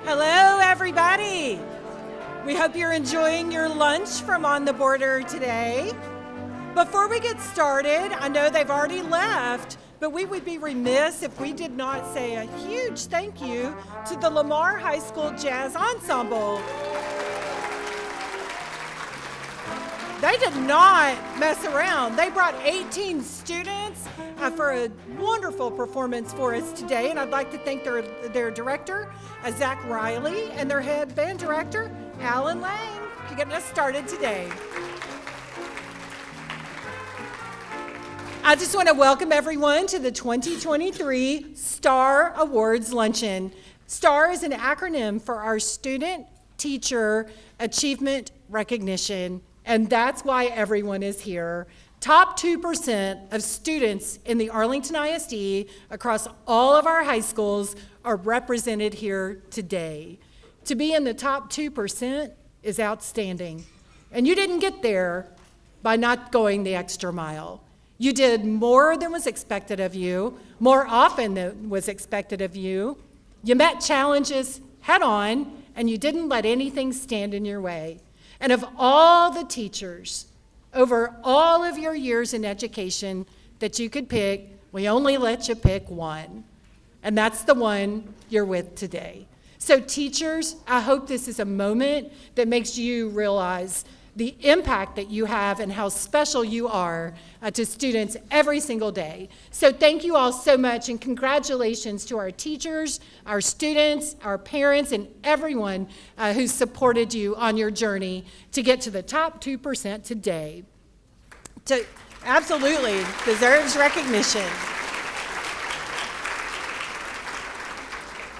Hello, everybody. We hope you're enjoying your lunch from On the Border today. Before we get started, I know they've already left, but we would be remiss if we did not say a huge thank you to the Lamar High School Jazz Ensemble. They did not mess around. They brought 18 students for a wonderful performance for us today, and I'd like to thank their director, Zach Riley, and their head band director, Alan Lang, for getting us started today. I just want to welcome everyone to the 2023 STAR Awards Luncheon. STAR is an acronym for our Student Teacher Achievement Recognition, and that's why everyone is here. Top 2% of students in the Arlington ISD across all of our high schools are represented here today. To be in the top 2% is outstanding. And you didn't get there by not going the extra mile. You did more than was expected of you, more often than was expected of you. You met challenges head on, and you didn't let anything stand in your way. And of all the teachers over all of your years in education that you could pick, we only let you pick one. And that's the one you're with today. So teachers, I hope this is a moment that makes you realize the impact that you have and how special you are to students every single day. So thank you all so much, and congratulations to our teachers, our students, our parents, and everyone who supported you on your journey to get to the top 2% today. Absolutely deserves recognition.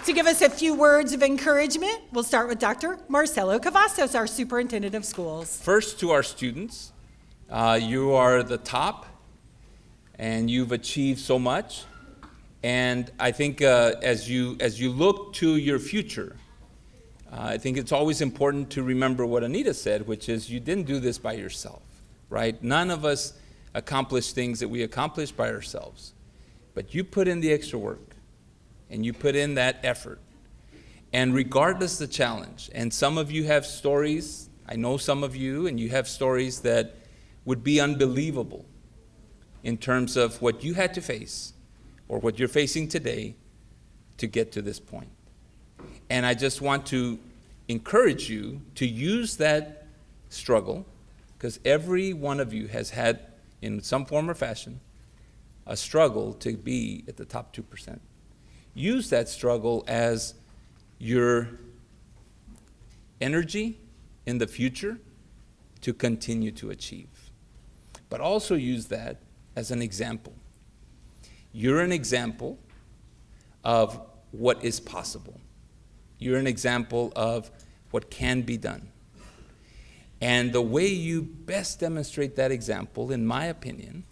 To give us a few words of encouragement, we'll start with Dr. Marcelo Cavazos, our Superintendent of Schools. First, to our students, you are the top, and you've achieved so much. And I think as you look to your future, I think it's always important to remember what Anita said, which is you didn't do this by yourself, right? None of us accomplish things that we accomplish by ourselves. But you put in the extra work. And you put in that effort. And regardless the challenge, and some of you have stories, I know some of you, and you have stories that would be unbelievable in terms of what you had to face or what you're facing today to get to this point. And I just want to encourage you to use that struggle, because every one of you has had, in some form or fashion, a struggle to be at the top 2%. Use that struggle as your energy in the future to continue to achieve. But also use that as an example. You're an example of what is possible. You're an example of what can be done. And the way you best demonstrate that example, in my opinion,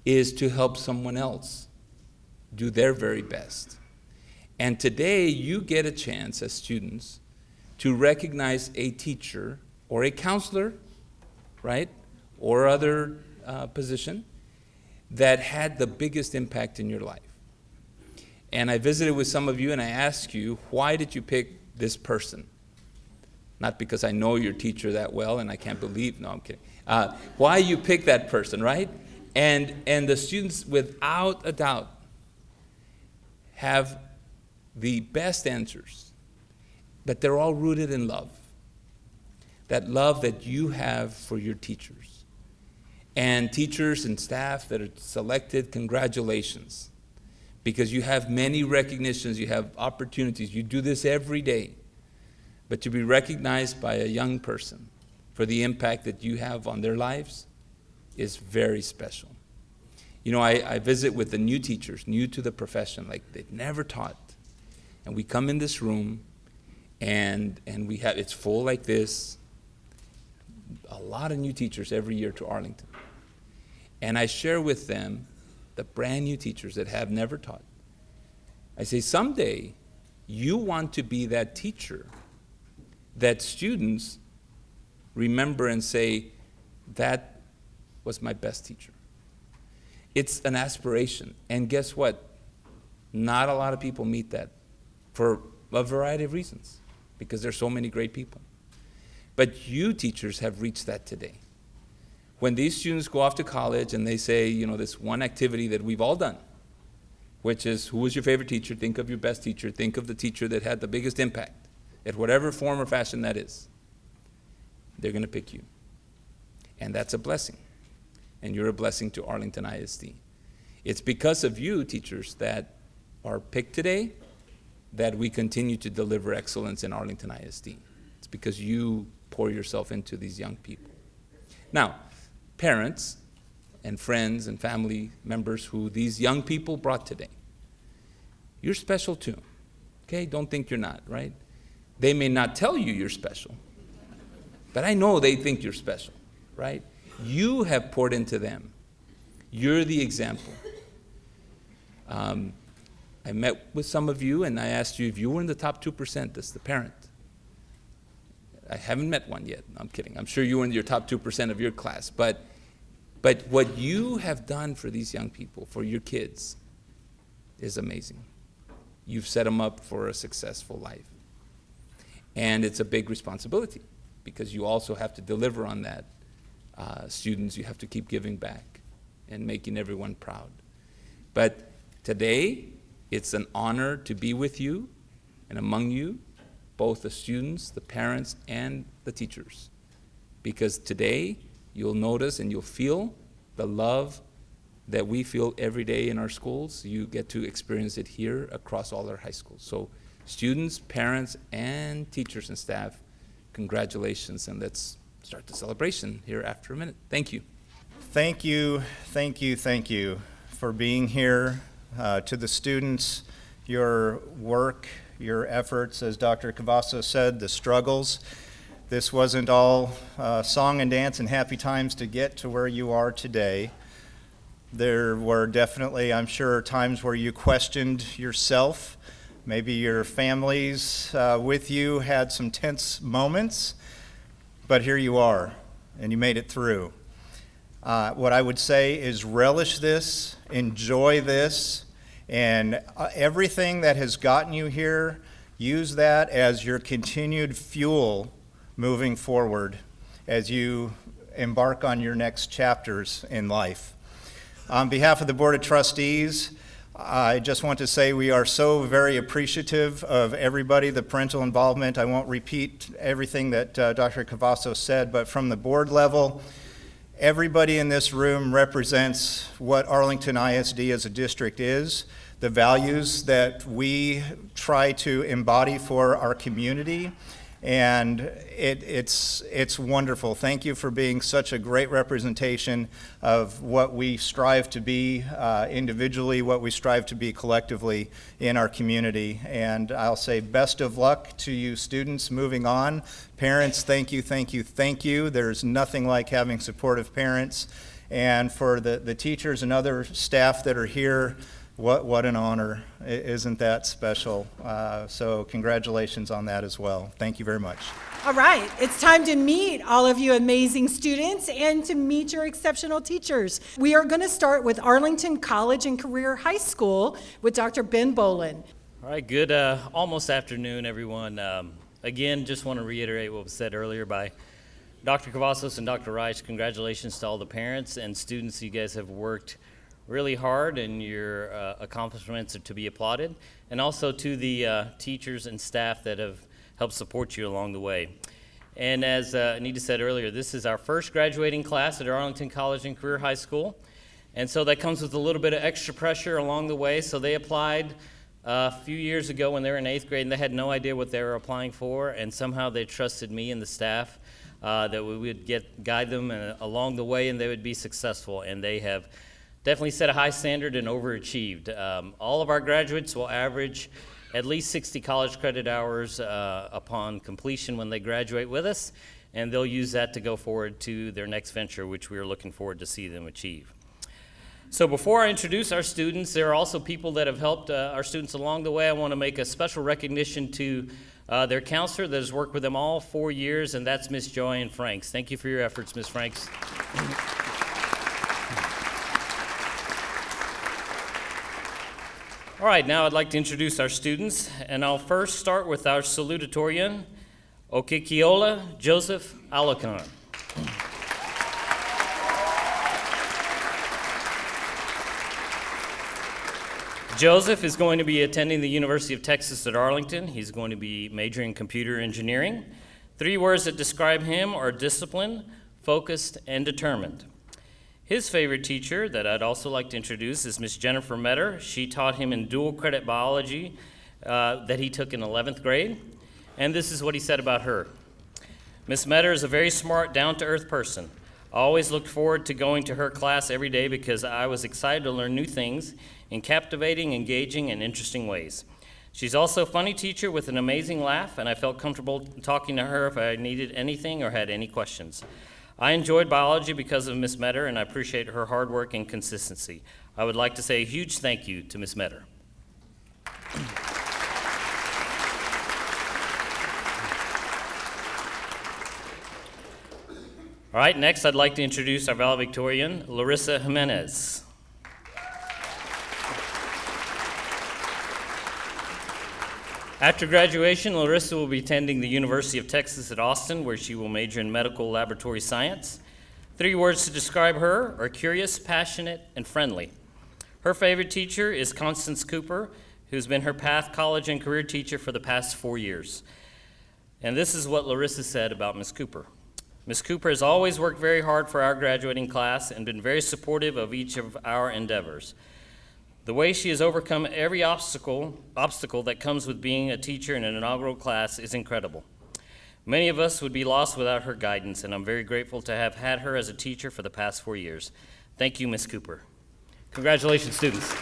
is to help someone else do their very best. And today you get a chance as students to recognize a teacher or a counselor, right, or other position that had the biggest impact in your life. And I visited with some of you and I asked you, why did you pick this person? Not because I know your teacher that well and I can't believe, no, I'm kidding. Why you picked that person, right? And the students, without a doubt, have the best answers, but they're all rooted in love. That love that you have for your teachers. And teachers and staff that are selected, congratulations. Because you have many recognitions, you have opportunities, you do this every day. But to be recognized by a young person for the impact that you have on their lives is very special. You know, I visit with the new teachers, new to the profession, like they've never taught. And we come in this room, and we have, it's full like this, a lot of new teachers every year to Arlington. And I share with them, the brand new teachers that have never taught. I say, someday, you want to be that teacher that students remember and say, that was my best teacher. It's an aspiration. And guess what? Not a lot of people meet that for a variety of reasons, because there's so many great people. But you teachers have reached that today. When these students go off to college and they say, you know, this one activity that we've all done, which is, who was your favorite teacher? Think of your best teacher. Think of the teacher that had the biggest impact at whatever form or fashion that is. They're going to pick you. And that's a blessing. And you're a blessing to Arlington ISD. It's because of you, teachers, that are picked today that we continue to deliver excellence in Arlington ISD. It's because you pour yourself into these young people. Now, parents and friends and family members who these young people brought today, you're special too, okay? Don't think you're not, right? They may not tell you you're special, but I know they think you're special, right? You have poured into them. You're the example. I met with some of you and I asked you if you were in the top 2% as the parent. I haven't met one yet. I'm kidding. I'm sure you were in your top 2% of your class. But what you have done for these young people, for your kids, is amazing. You've set them up for a successful life. And it's a big responsibility because you also have to deliver on that. Students, you have to keep giving back and making everyone proud. But today, it's an honor to be with you and among you, both the students, the parents, and the teachers. Because today, you'll notice and you'll feel the love that we feel every day in our schools. You get to experience it here across all our high schools. So students, parents, and teachers and staff, congratulations, and let's start the celebration here after a minute. Thank you. Thank you for being here. To the students, your work, your efforts, as Dr. Cavasso said, the struggles. This wasn't all song and dance and happy times to get to where you are today. There were definitely, I'm sure, times where you questioned yourself. Maybe your families with you had some tense moments, but here you are, and you made it through. What I would say is relish this, enjoy this, and everything that has gotten you here, use that as your continued fuel moving forward as you embark on your next chapters in life. On behalf of the Board of Trustees, I just want to say we are so very appreciative of everybody, the parental involvement. I won't repeat everything that Dr. Cavasso said, but from the board level, everybody in this room represents what Arlington ISD as a district is, the values that we try to embody for our community, and it's wonderful. Thank you for being such a great representation of what we strive to be individually, what we strive to be collectively in our community. And I'll say best of luck to you students moving on. Parents, thank you. There's nothing like having supportive parents. And for the teachers and other staff that are here, what an honor. Isn't that special? So congratulations on that as well. Thank you very much. All right, it's time to meet all of you amazing students and to meet your exceptional teachers. We are going to start with Arlington College and Career High School with Dr. Ben Bolin. All right, good almost afternoon, everyone. Again, just want to reiterate what was said earlier by Dr. Cavazos and Dr. Reich. Congratulations to all the parents and students. You guys have worked really hard, and your accomplishments are to be applauded. And also to the teachers and staff that have helped support you along the way. And as Anita said earlier, this is our first graduating class at Arlington College and Career High School. And so that comes with a little bit of extra pressure along the way. So they applied a few years ago when they were in 8th grade, and they had no idea what they were applying for. And somehow they trusted me and the staff that we would guide them along the way, and they would be successful. And they have definitely set a high standard and overachieved. All of our graduates will average at least 60 college credit hours upon completion when they graduate with us, and they'll use that to go forward to their next venture, which we are looking forward to see them achieve. So before I introduce our students, there are also people that have helped our students along the way. I want to make a special recognition to their counselor that has worked with them all 4 years, and that's Miss Joanne Franks. Thank you for your efforts, Miss Franks. All right, now I'd like to introduce our students, and I'll first start with our salutatorian, Okikiola Joseph Alakan. Joseph is going to be attending the University of Texas at Arlington. He's going to be majoring in computer engineering. 3 words that describe him are disciplined, focused, and determined. His favorite teacher that I'd also like to introduce is Miss Jennifer Metter. She taught him in dual credit biology that he took in 11th grade. And this is what he said about her. Miss Metter is a very smart, down-to-earth person. I always looked forward to going to her class every day because I was excited to learn new things in captivating, engaging, and interesting ways. She's also a funny teacher with an amazing laugh, and I felt comfortable talking to her if I needed anything or had any questions. I enjoyed biology because of Miss Metter, and I appreciate her hard work and consistency. I would like to say a huge thank you to Miss Metter. All right, next I'd like to introduce our valedictorian, Larissa Jimenez. After graduation, Larissa will be attending the University of Texas at Austin, where she will major in medical laboratory science. 3 words to describe her are curious, passionate, and friendly. Her favorite teacher is Constance Cooper, who's been her path, college, and career teacher for the past 4 years. And this is what Larissa said about Ms. Cooper. Ms. Cooper has always worked very hard for our graduating class and been very supportive of each of our endeavors. The way she has overcome every obstacle that comes with being a teacher in an inaugural class is incredible. Many of us would be lost without her guidance, and I'm very grateful to have had her as a teacher for the past 4 years. Thank you, Ms. Cooper. Congratulations, students.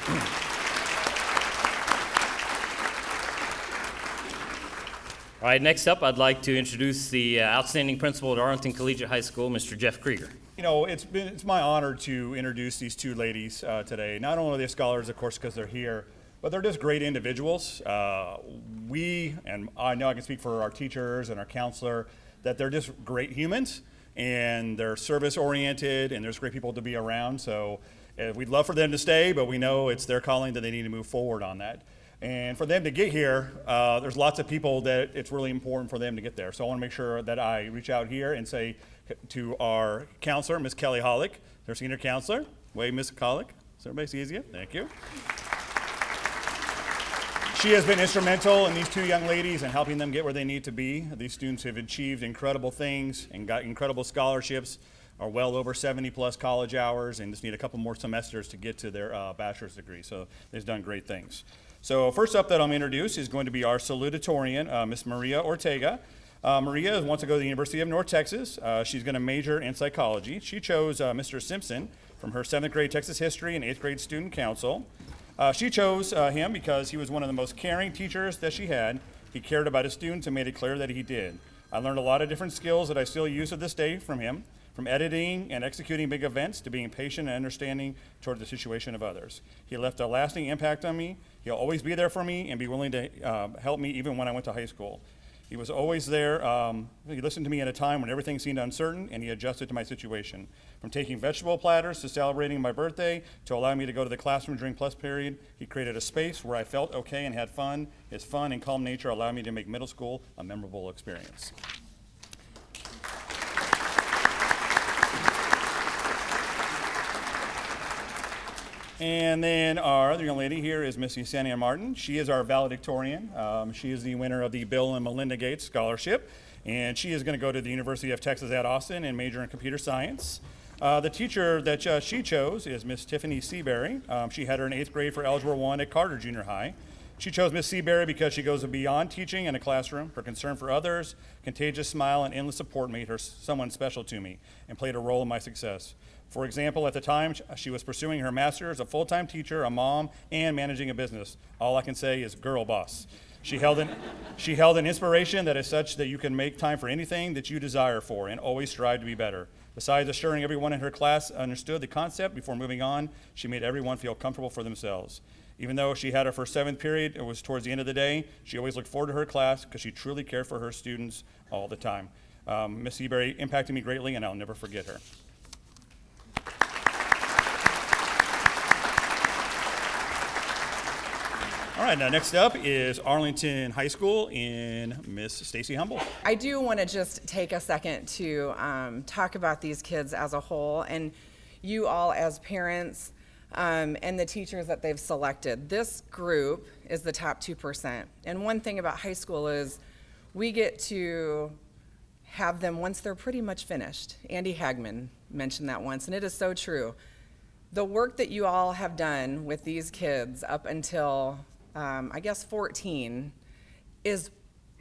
All right, next up, I'd like to introduce the outstanding principal at Arlington Collegiate High School, Mr. Jeff Krieger. You know, it's my honor to introduce these 2 ladies today. Not only are they scholars, of course, because they're here, but they're just great individuals. And I know I can speak for our teachers and our counselor, that they're just great humans, and they're service-oriented, and there's great people to be around. So we'd love for them to stay, but we know it's their calling that they need to move forward on that. And for them to get here, there's lots of people that it's really important for them to get there. So I want to make sure that I reach out here and say to our counselor, Ms. Kelly Hollick, their senior counselor. Wave, Ms. Hollick, so everybody sees you. Thank you. She has been instrumental in these 2 young ladies and helping them get where they need to be. These students have achieved incredible things and got incredible scholarships, are well over 70+ college hours, and just need a couple more semesters to get to their bachelor's degree. So they've done great things. So first up that I'm going to introduce is going to be our salutatorian, Ms. Maria Ortega. Maria wants to go to the University of North Texas. She's going to major in psychology. She chose Mr. Simpson from her 7th grade Texas history and 8th grade student council. She chose him because he was one of the most caring teachers that she had. He cared about his students and made it clear that he did. I learned a lot of different skills that I still use to this day from him, from editing and executing big events to being patient and understanding toward the situation of others. He left a lasting impact on me. He'll always be there for me and be willing to help me even when I went to high school. He was always there. He listened to me at a time when everything seemed uncertain, and he adjusted to my situation. From taking vegetable platters to celebrating my birthday to allowing me to go to the classroom during plus period, he created a space where I felt okay and had fun. His fun and calm nature allowed me to make middle school a memorable experience. And then our other young lady here is Miss Yesenia Martin. She is our valedictorian. She is the winner of the Bill and Melinda Gates Scholarship, and she is going to go to the University of Texas at Austin and major in computer science. The teacher that she chose is Miss Tiffany Seabury. She had her in 8th grade for Algebra 1 at Carter Junior High. She chose Miss Seabury because she goes beyond teaching in a classroom. Her concern for others, contagious smile, and endless support made her someone special to me and played a role in my success. For example, at the time, she was pursuing her master's, a full-time teacher, a mom, and managing a business. All I can say is girl boss. She held an inspiration that is such that you can make time for anything that you desire for and always strive to be better. Besides assuring everyone in her class understood the concept before moving on, she made everyone feel comfortable for themselves. Even though she had her first 7th period, it was towards the end of the day, she always looked forward to her class because she truly cared for her students all the time. Miss Seabury impacted me greatly, and I'll never forget her. All right, now next up is Arlington High School in Miss Stacy Humble. I do want to just take a second to talk about these kids as a whole, and you all as parents and the teachers that they've selected. This group is the top 2%. And one thing about high school is we get to have them once they're pretty much finished. Andy Hagman mentioned that once, and it is so true. The work that you all have done with these kids up until, I guess, 14 is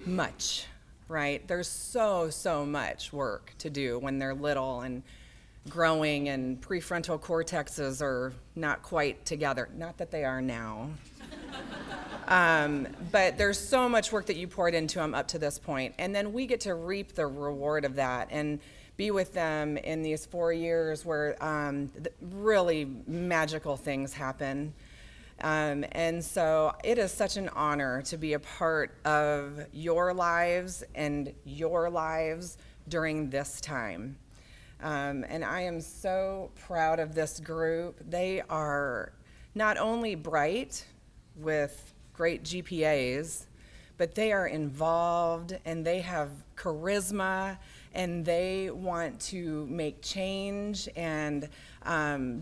much, right? There's so much work to do when they're little and growing, and prefrontal cortexes are not quite together. Not that they are now. But there's so much work that you poured into them up to this point. And then we get to reap the reward of that and be with them in these 4 years where really magical things happen. And so it is such an honor to be a part of your lives and your lives during this time. And I am so proud of this group. They are not only bright with great GPAs, but they are involved and they have charisma and they want to make change and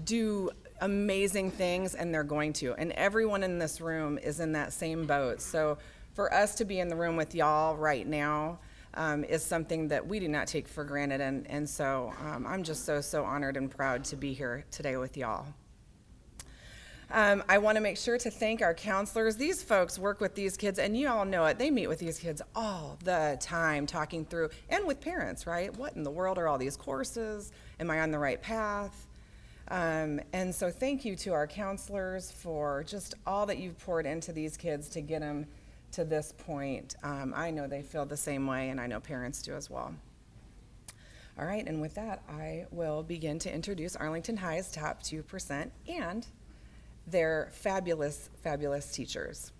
do amazing things, and they're going to. And everyone in this room is in that same boat. So for us to be in the room with y'all right now is something that we do not take for granted. And so I'm just so honored and proud to be here today with y'all. I want to make sure to thank our counselors. These folks work with these kids, and you all know it. They meet with these kids all the time, talking through, and with parents, right? What in the world are all these courses? Am I on the right path? And so thank you to our counselors for just all that you've poured into these kids to get them to this point. I know they feel the same way, and I know parents do as well. All right, and with that, I will begin to introduce Arlington High's top 2% and their fabulous teachers.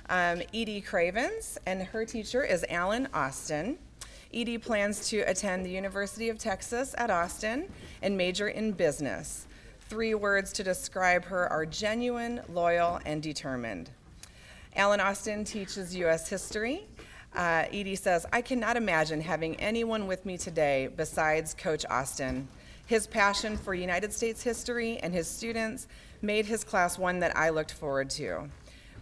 Edie Cravens, and her teacher is Alan Austin. Edie plans to attend the University of Texas at Austin and major in business. 3 words to describe her are genuine, loyal, and determined. Alan Austin teaches U.S. history. Edie says, I cannot imagine having anyone with me today besides Coach Austin. His passion for United States history and his students made his class one that I looked forward to.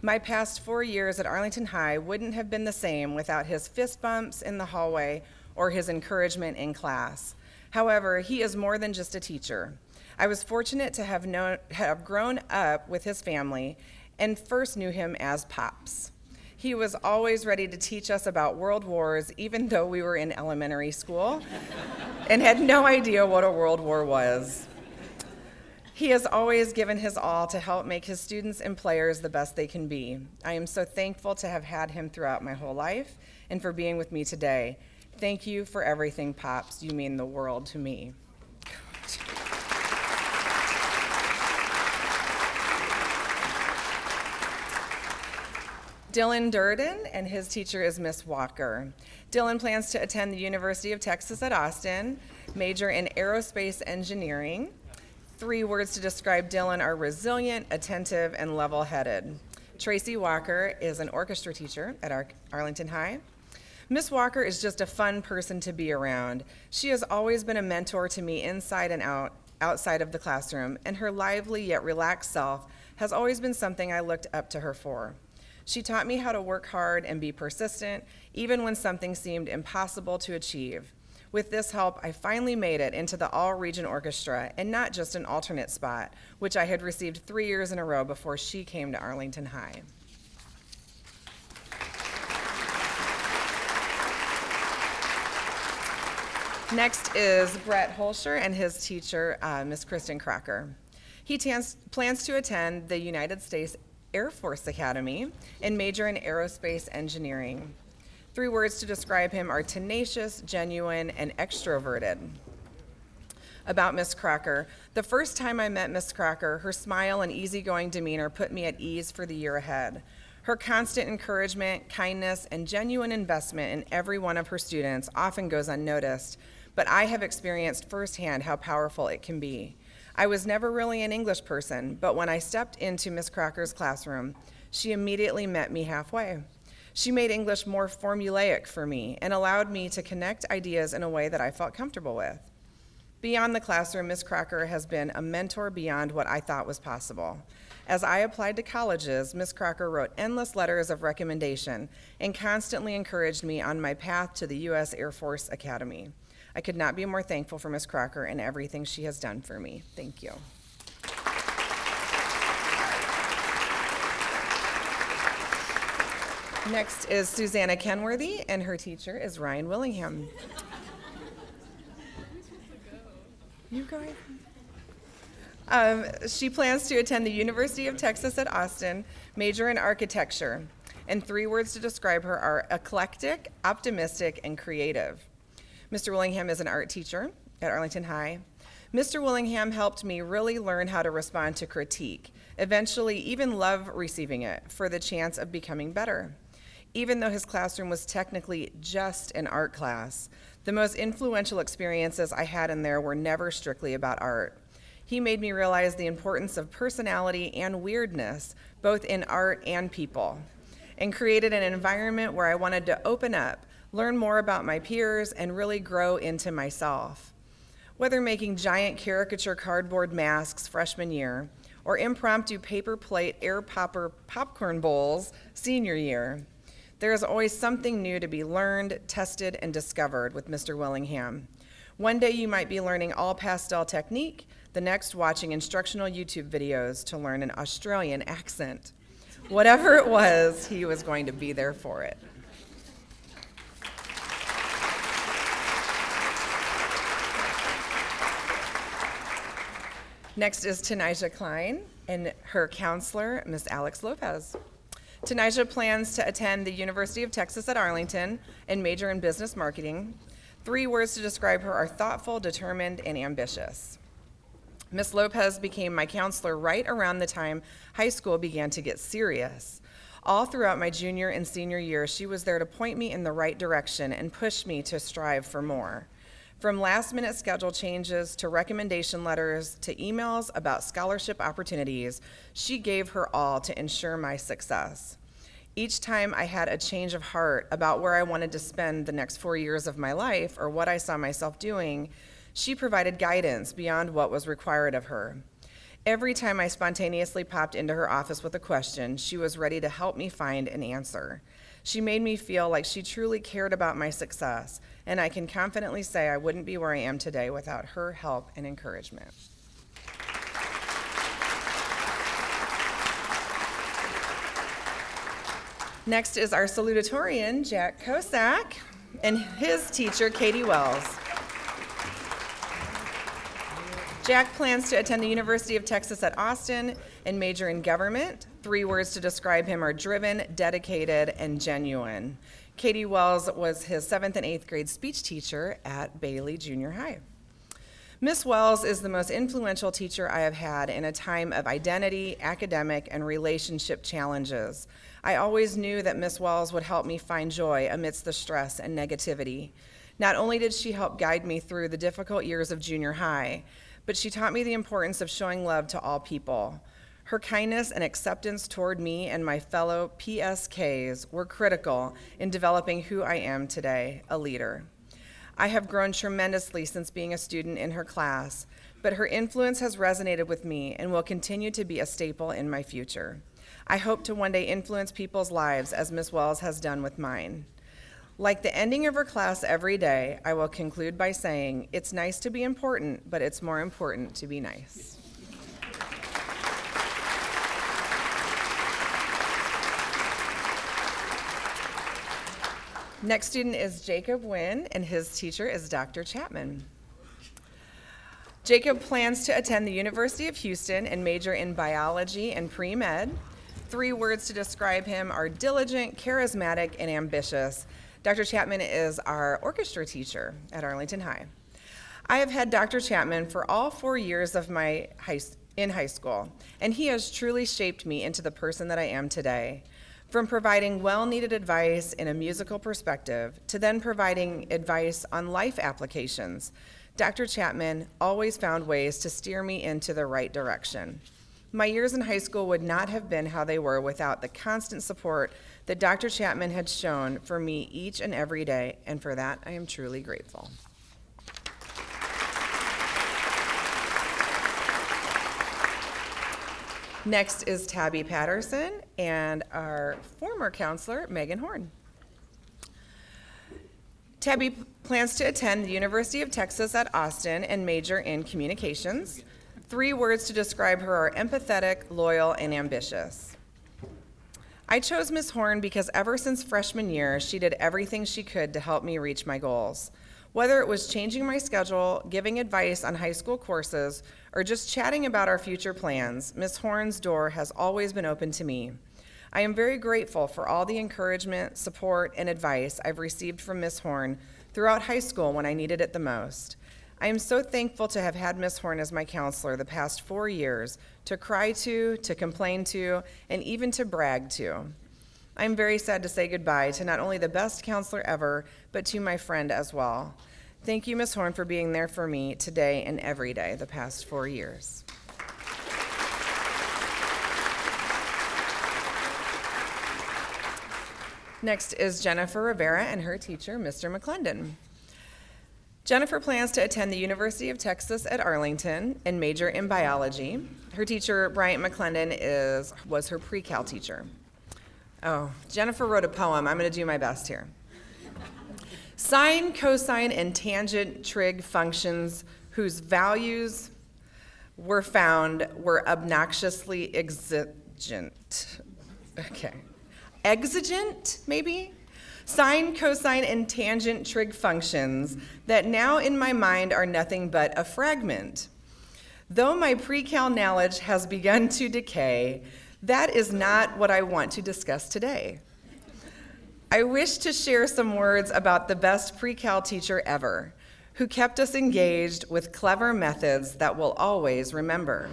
My past 4 years at Arlington High wouldn't have been the same without his fist bumps in the hallway or his encouragement in class. However, he is more than just a teacher. I was fortunate to have grown up with his family and first knew him as Pops. He was always ready to teach us about world wars, even though we were in elementary school and had no idea what a world war was. He has always given his all to help make his students and players the best they can be. I am so thankful to have had him throughout my whole life and for being with me today. Thank you for everything, Pops. You mean the world to me. Dylan Durden, and his teacher is Miss Walker. Dylan plans to attend the University of Texas at Austin, major in aerospace engineering. 3 words to describe Dylan are resilient, attentive, and level-headed. Tracy Walker is an orchestra teacher at Arlington High. Miss Walker is just a fun person to be around. She has always been a mentor to me inside and outside of the classroom, and her lively yet relaxed self has always been something I looked up to her for. She taught me how to work hard and be persistent, even when something seemed impossible to achieve. With this help, I finally made it into the all-region orchestra, and not just an alternate spot, which I had received 3 years in a row before she came to Arlington High. Next is Brett Holscher and his teacher, Miss Kristen Crocker. He plans to attend the United States Air Force Academy and major in aerospace engineering. 3 words to describe him are tenacious, genuine, and extroverted. About Miss Crocker, the first time I met Miss Crocker, her smile and easygoing demeanor put me at ease for the year ahead. Her constant encouragement, kindness, and genuine investment in every one of her students often goes unnoticed, but I have experienced firsthand how powerful it can be. I was never really an English person, but when I stepped into Miss Crocker's classroom, She immediately met me halfway. She made English more formulaic for me and allowed me to connect ideas in a way that I felt comfortable with. Beyond the classroom, Ms. Crocker has been a mentor beyond what I thought was possible. As I applied to colleges, Ms. Crocker wrote endless letters of recommendation and constantly encouraged me on my path to the U.S. Air Force Academy. I could not be more thankful for Ms. Crocker and everything she has done for me. Thank you. Next is Susanna Kenworthy, and her teacher is Ryan Willingham. You go ahead. She plans to attend the University of Texas at Austin, major in architecture. And 3 words to describe her are eclectic, optimistic, and creative. Mr. Willingham is an art teacher at Arlington High. Mr. Willingham helped me really learn how to respond to critique, eventually even love receiving it for the chance of becoming better. Even though his classroom was technically just an art class, the most influential experiences I had in there were never strictly about art. He made me realize the importance of personality and weirdness, both in art and people, and created an environment where I wanted to open up, learn more about my peers, and really grow into myself. Whether making giant caricature cardboard masks freshman year, or impromptu paper plate air popper popcorn bowls senior year, there is always something new to be learned, tested, and discovered with Mr. Willingham. One day you might be learning all pastel technique, the next watching instructional YouTube videos to learn an Australian accent. Whatever it was, he was going to be there for it. Next is Tanija Klein and her counselor, Miss Alex Lopez. Tanija plans to attend the University of Texas at Arlington and major in business marketing. 3 words to describe her are thoughtful, determined, and ambitious. Miss Lopez became my counselor right around the time high school began to get serious. All throughout my junior and senior years, she was there to point me in the right direction and push me to strive for more. From last-minute schedule changes to recommendation letters to emails about scholarship opportunities, she gave her all to ensure my success. Each time I had a change of heart about where I wanted to spend the next 4 years of my life or what I saw myself doing, she provided guidance beyond what was required of her. Every time I spontaneously popped into her office with a question, she was ready to help me find an answer. She made me feel like she truly cared about my success, and I can confidently say I wouldn't be where I am today without her help and encouragement. Next is our salutatorian, Jack Kosak, and his teacher, Katie Wells. Jack plans to attend the University of Texas at Austin and major in government. 3 words to describe him are driven, dedicated, and genuine. Katie Wells was his 7th and 8th grade speech teacher at Bailey Junior High. Miss Wells is the most influential teacher I have had in a time of identity, academic, and relationship challenges. I always knew that Miss Wells would help me find joy amidst the stress and negativity. Not only did she help guide me through the difficult years of junior high, but she taught me the importance of showing love to all people. Her kindness and acceptance toward me and my fellow PSKs were critical in developing who I am today, a leader. I have grown tremendously since being a student in her class, but her influence has resonated with me and will continue to be a staple in my future. I hope to one day influence people's lives as Miss Wells has done with mine. Like the ending of her class every day, I will conclude by saying, it's nice to be important, but it's more important to be nice. Next student is Jacob Wynn, and his teacher is Dr. Chapman. Jacob plans to attend the University of Houston and major in biology and pre-med. 3 words to describe him are diligent, charismatic, and ambitious. Dr. Chapman is our orchestra teacher at Arlington High. I have had Dr. Chapman for all 4 years of my high school, and he has truly shaped me into the person that I am today. From providing well-needed advice in a musical perspective to then providing advice on life applications, Dr. Chapman always found ways to steer me into the right direction. My years in high school would not have been how they were without the constant support that Dr. Chapman had shown for me each and every day, and for that I am truly grateful. Next is Tabby Patterson and our former counselor, Megan Horn. Tabby plans to attend the University of Texas at Austin and major in communications. 3 words to describe her are empathetic, loyal, and ambitious. I chose Ms. Horn because ever since freshman year, she did everything she could to help me reach my goals. Whether it was changing my schedule, giving advice on high school courses, or just chatting about our future plans, Ms. Horn's door has always been open to me. I am very grateful for all the encouragement, support, and advice I've received from Ms. Horn throughout high school when I needed it the most. I am so thankful to have had Ms. Horn as my counselor the past 4 years, to cry to complain to, and even to brag to. I'm very sad to say goodbye to not only the best counselor ever, but to my friend as well. Thank you, Ms. Horn, for being there for me today and every day the past 4 years. Next is Jennifer Rivera and her teacher, Mr. McClendon. Jennifer plans to attend the University of Texas at Arlington and major in biology. Her teacher, Bryant McClendon, was her pre-cal teacher. Oh, Jennifer wrote a poem. I'm going to do my best here. Sine, cosine, and tangent trig functions whose values were found were obnoxiously exigent. Okay. Exigent, maybe? Sine, cosine, and tangent trig functions that now in my mind are nothing but a fragment. Though my pre-cal knowledge has begun to decay, that is not what I want to discuss today. I wish to share some words about the best pre-cal teacher ever, who kept us engaged with clever methods that we'll always remember.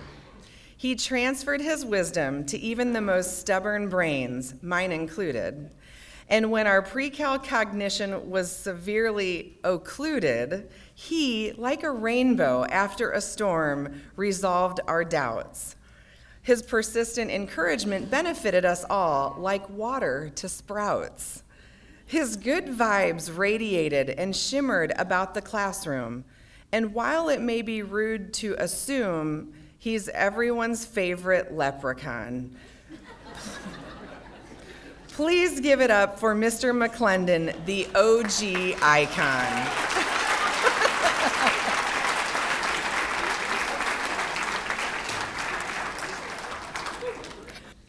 He transferred his wisdom to even the most stubborn brains, mine included. And when our pre-cal cognition was severely occluded, he, like a rainbow after a storm, resolved our doubts. His persistent encouragement benefited us all like water to sprouts. His good vibes radiated and shimmered about the classroom, and while it may be rude to assume he's everyone's favorite leprechaun, please give it up for Mr. McClendon, the OG icon.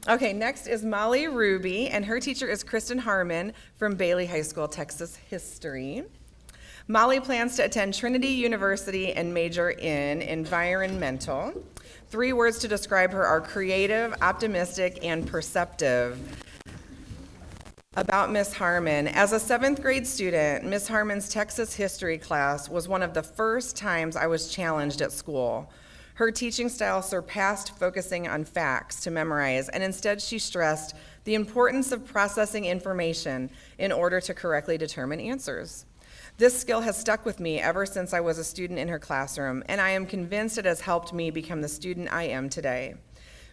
Okay, next is Molly Ruby, and her teacher is Kristen Harmon from Bailey High School, Texas History. Molly plans to attend Trinity University and major in environmental. 3 words to describe her are creative, optimistic, and perceptive. About Miss Harmon, as a 7th grade student, Miss Harmon's Texas history class was one of the first times I was challenged at school. Her teaching style surpassed focusing on facts to memorize, and instead she stressed the importance of processing information in order to correctly determine answers. This skill has stuck with me ever since I was a student in her classroom, and I am convinced it has helped me become the student I am today.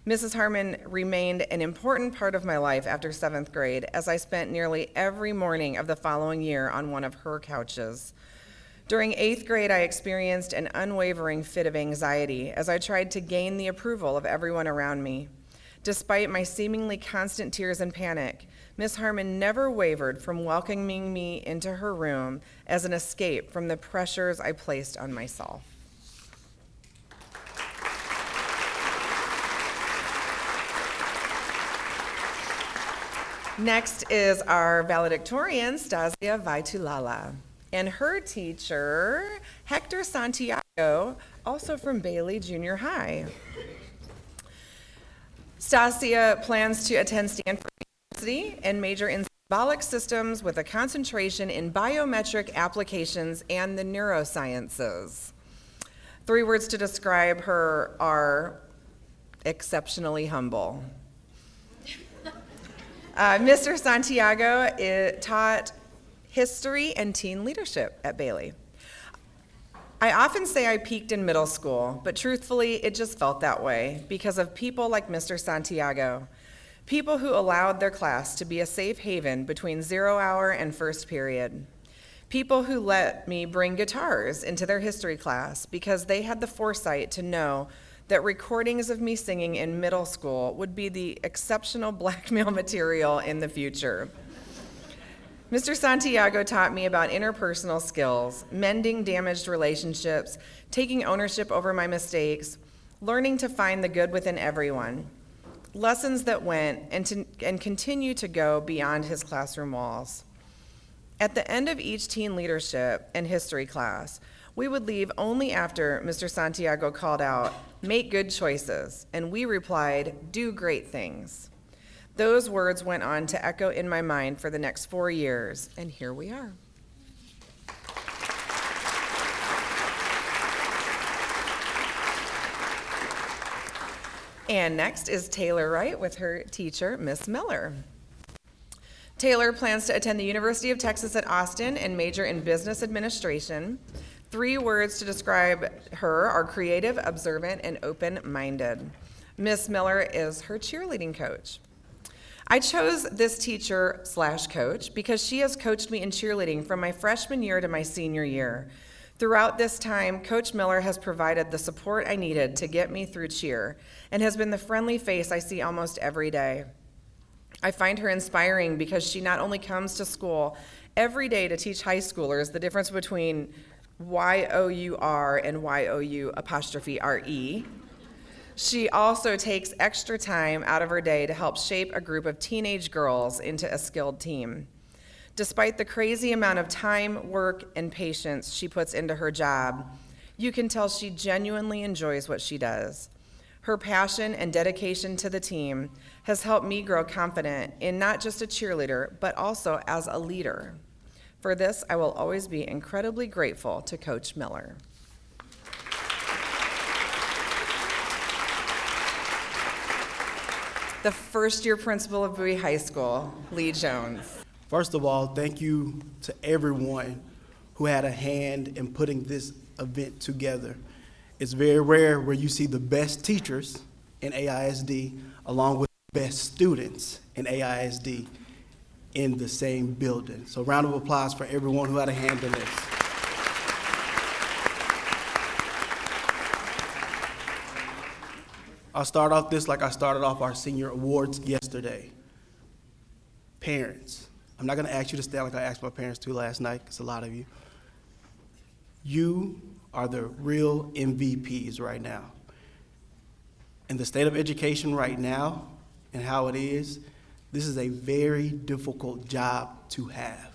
Mrs. Harmon remained an important part of my life after 7th grade, as I spent nearly every morning of the following year on one of her couches. During 8th grade, I experienced an unwavering fit of anxiety as I tried to gain the approval of everyone around me. Despite my seemingly constant tears and panic, Miss Harmon never wavered from welcoming me into her room as an escape from the pressures I placed on myself. Next is our valedictorian, Stasia Vaitulala, and her teacher, Hector Santiago, also from Bailey Junior High. Stasia plans to attend Stanford University and major in symbolic systems with a concentration in biometric applications and the neurosciences. 3 words to describe her are exceptionally humble. Mr. Santiago taught history and teen leadership at Bailey. I often say I peaked in middle school, but truthfully, it just felt that way because of people like Mr. Santiago, people who allowed their class to be a safe haven between 0 hour and first period, people who let me bring guitars into their history class because they had the foresight to know that recordings of me singing in middle school would be the exceptional blackmail material in the future. Mr. Santiago taught me about interpersonal skills, mending damaged relationships, taking ownership over my mistakes, learning to find the good within everyone. Lessons that went and continue to go beyond his classroom walls. At the end of each teen leadership and history class, we would leave only after Mr. Santiago called out, "Make good choices," and we replied, "Do great things." Those words went on to echo in my mind for the next 4 years, and here we are. And next is Taylor Wright with her teacher, Miss Miller. Taylor plans to attend the University of Texas at Austin and major in business administration. 3 words to describe her are creative, observant, and open-minded. Miss Miller is her cheerleading coach. I chose this teacher/coach because she has coached me in cheerleading from my freshman year to my senior year. Throughout this time, Coach Miller has provided the support I needed to get me through cheer and has been the friendly face I see almost every day. I find her inspiring because she not only comes to school every day to teach high schoolers the difference between Y-O-U-R and Y-O-U''RE, she also takes extra time out of her day to help shape a group of teenage girls into a skilled team. Despite the crazy amount of time, work, and patience she puts into her job, you can tell she genuinely enjoys what she does. Her passion and dedication to the team has helped me grow confident in not just a cheerleader, but also as a leader. For this, I will always be incredibly grateful to Coach Miller. The first-year principal of Bowie High School, Lee Jones. First of all, thank you to everyone who had a hand in putting this event together. It's very rare where you see the best teachers in AISD along with the best students in AISD in the same building. So round of applause for everyone who had a hand in this. I'll start off this like I started off our senior awards yesterday. Parents, I'm not gonna ask you to stand like I asked my parents to last night, because a lot of you. You are the real MVPs right now. In the state of education right now and how it is, this is a very difficult job to have.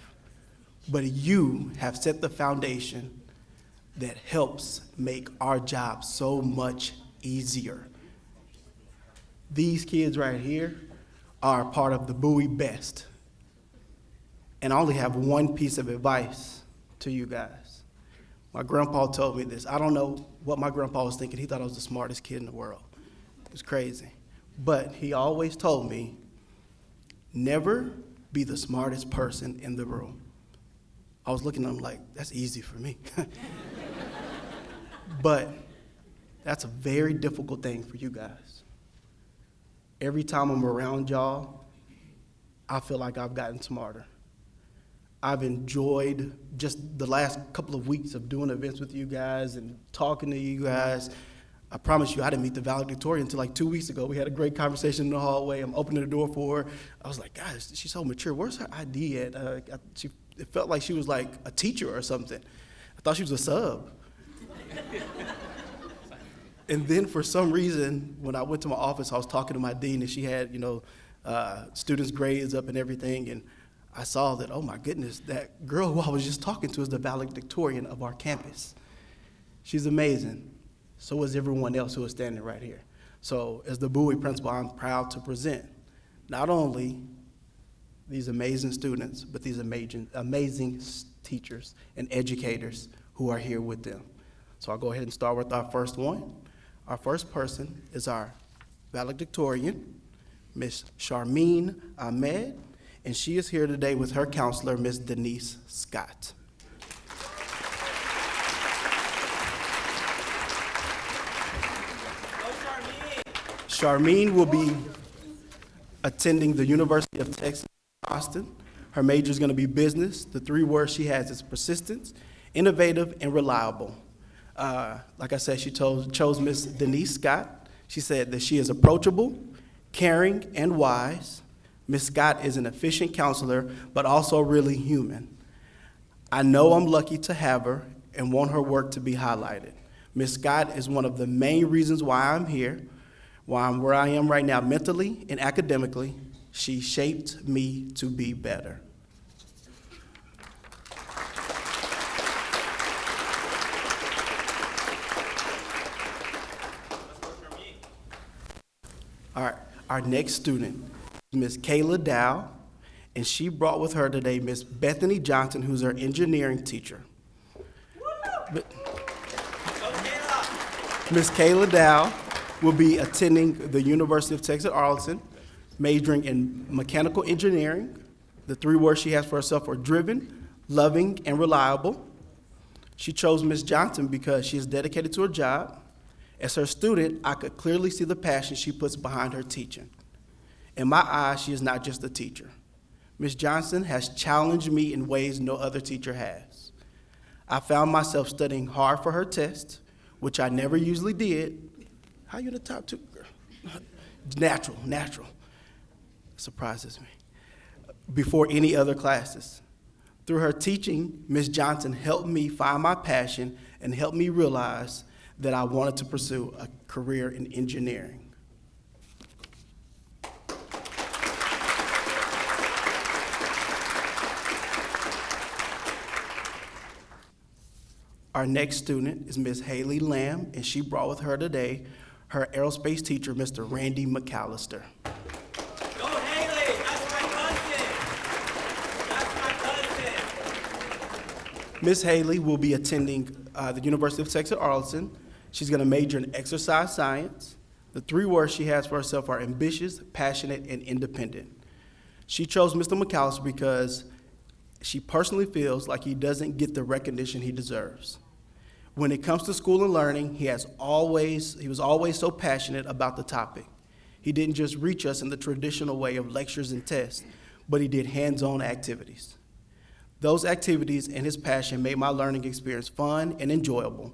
But you have set the foundation that helps make our job so much easier. These kids right here are part of the Bowie Best. And I only have one piece of advice to you guys. My grandpa told me this. I don't know what my grandpa was thinking. He thought I was the smartest kid in the world. It was crazy. But he always told me, never be the smartest person in the room. I was looking at him like, that's easy for me. But that's a very difficult thing for you guys. Every time I'm around y'all, I feel like I've gotten smarter. I've enjoyed just the last couple of weeks of doing events with you guys and talking to you guys. I promise you, I didn't meet the valedictorian until like 2 weeks ago. We had a great conversation in the hallway. I'm opening the door for her. I was like, guys, she's so mature. Where's her ID at? It felt like she was like a teacher or something. I thought she was a sub. And then for some reason, when I went to my office, I was talking to my dean, and she had, students' grades up and everything, and I saw that, oh my goodness, that girl who I was just talking to is the valedictorian of our campus. She's amazing. So is everyone else who is standing right here. So as the Bowie principal, I'm proud to present not only these amazing students, but these amazing teachers and educators who are here with them. So I'll go ahead and start with our first one. Our first person is our valedictorian, Miss Charmine Ahmed, and she is here today with her counselor, Miss Denise Scott. Charmine will be attending the University of Texas, Austin. Her major is going to be business. The 3 words she has is persistence, innovative, and reliable. Like I said, she chose Miss Denise Scott. She said that she is approachable, caring, and wise. Miss Scott is an efficient counselor, but also really human. I know I'm lucky to have her and want her work to be highlighted. Miss Scott is one of the main reasons why I'm here, why I'm where I am right now mentally and academically. She shaped me to be better. All right, our next student is Miss Kayla Dow, and she brought with her today Miss Bethany Johnson, who's our engineering teacher. Miss Kayla Dow will be attending the University of Texas Arlington, majoring in mechanical engineering. The 3 words she has for herself are driven, loving, and reliable. She chose Miss Johnson because she is dedicated to her job. As her student, I could clearly see the passion she puts behind her teaching. In my eyes, she is not just a teacher. Ms. Johnson has challenged me in ways no other teacher has. I found myself studying hard for her test, which I never usually did. How you in the top 2, girl? Natural. Surprises me. Before any other classes. Through her teaching, Ms. Johnson helped me find my passion and helped me realize that I wanted to pursue a career in engineering. Our next student is Ms. Haley Lamb, and she brought with her today her aerospace teacher, Mr. Randy McAllister. Go Haley, that's my cousin. Ms. Haley will be attending the University of Texas Arlington. She's going to major in exercise science. The 3 words she has for herself are ambitious, passionate, and independent. She chose Mr. McAllister because she personally feels like he doesn't get the recognition he deserves. When it comes to school and learning, he was always so passionate about the topic. He didn't just reach us in the traditional way of lectures and tests, but he did hands-on activities. Those activities and his passion made my learning experience fun and enjoyable,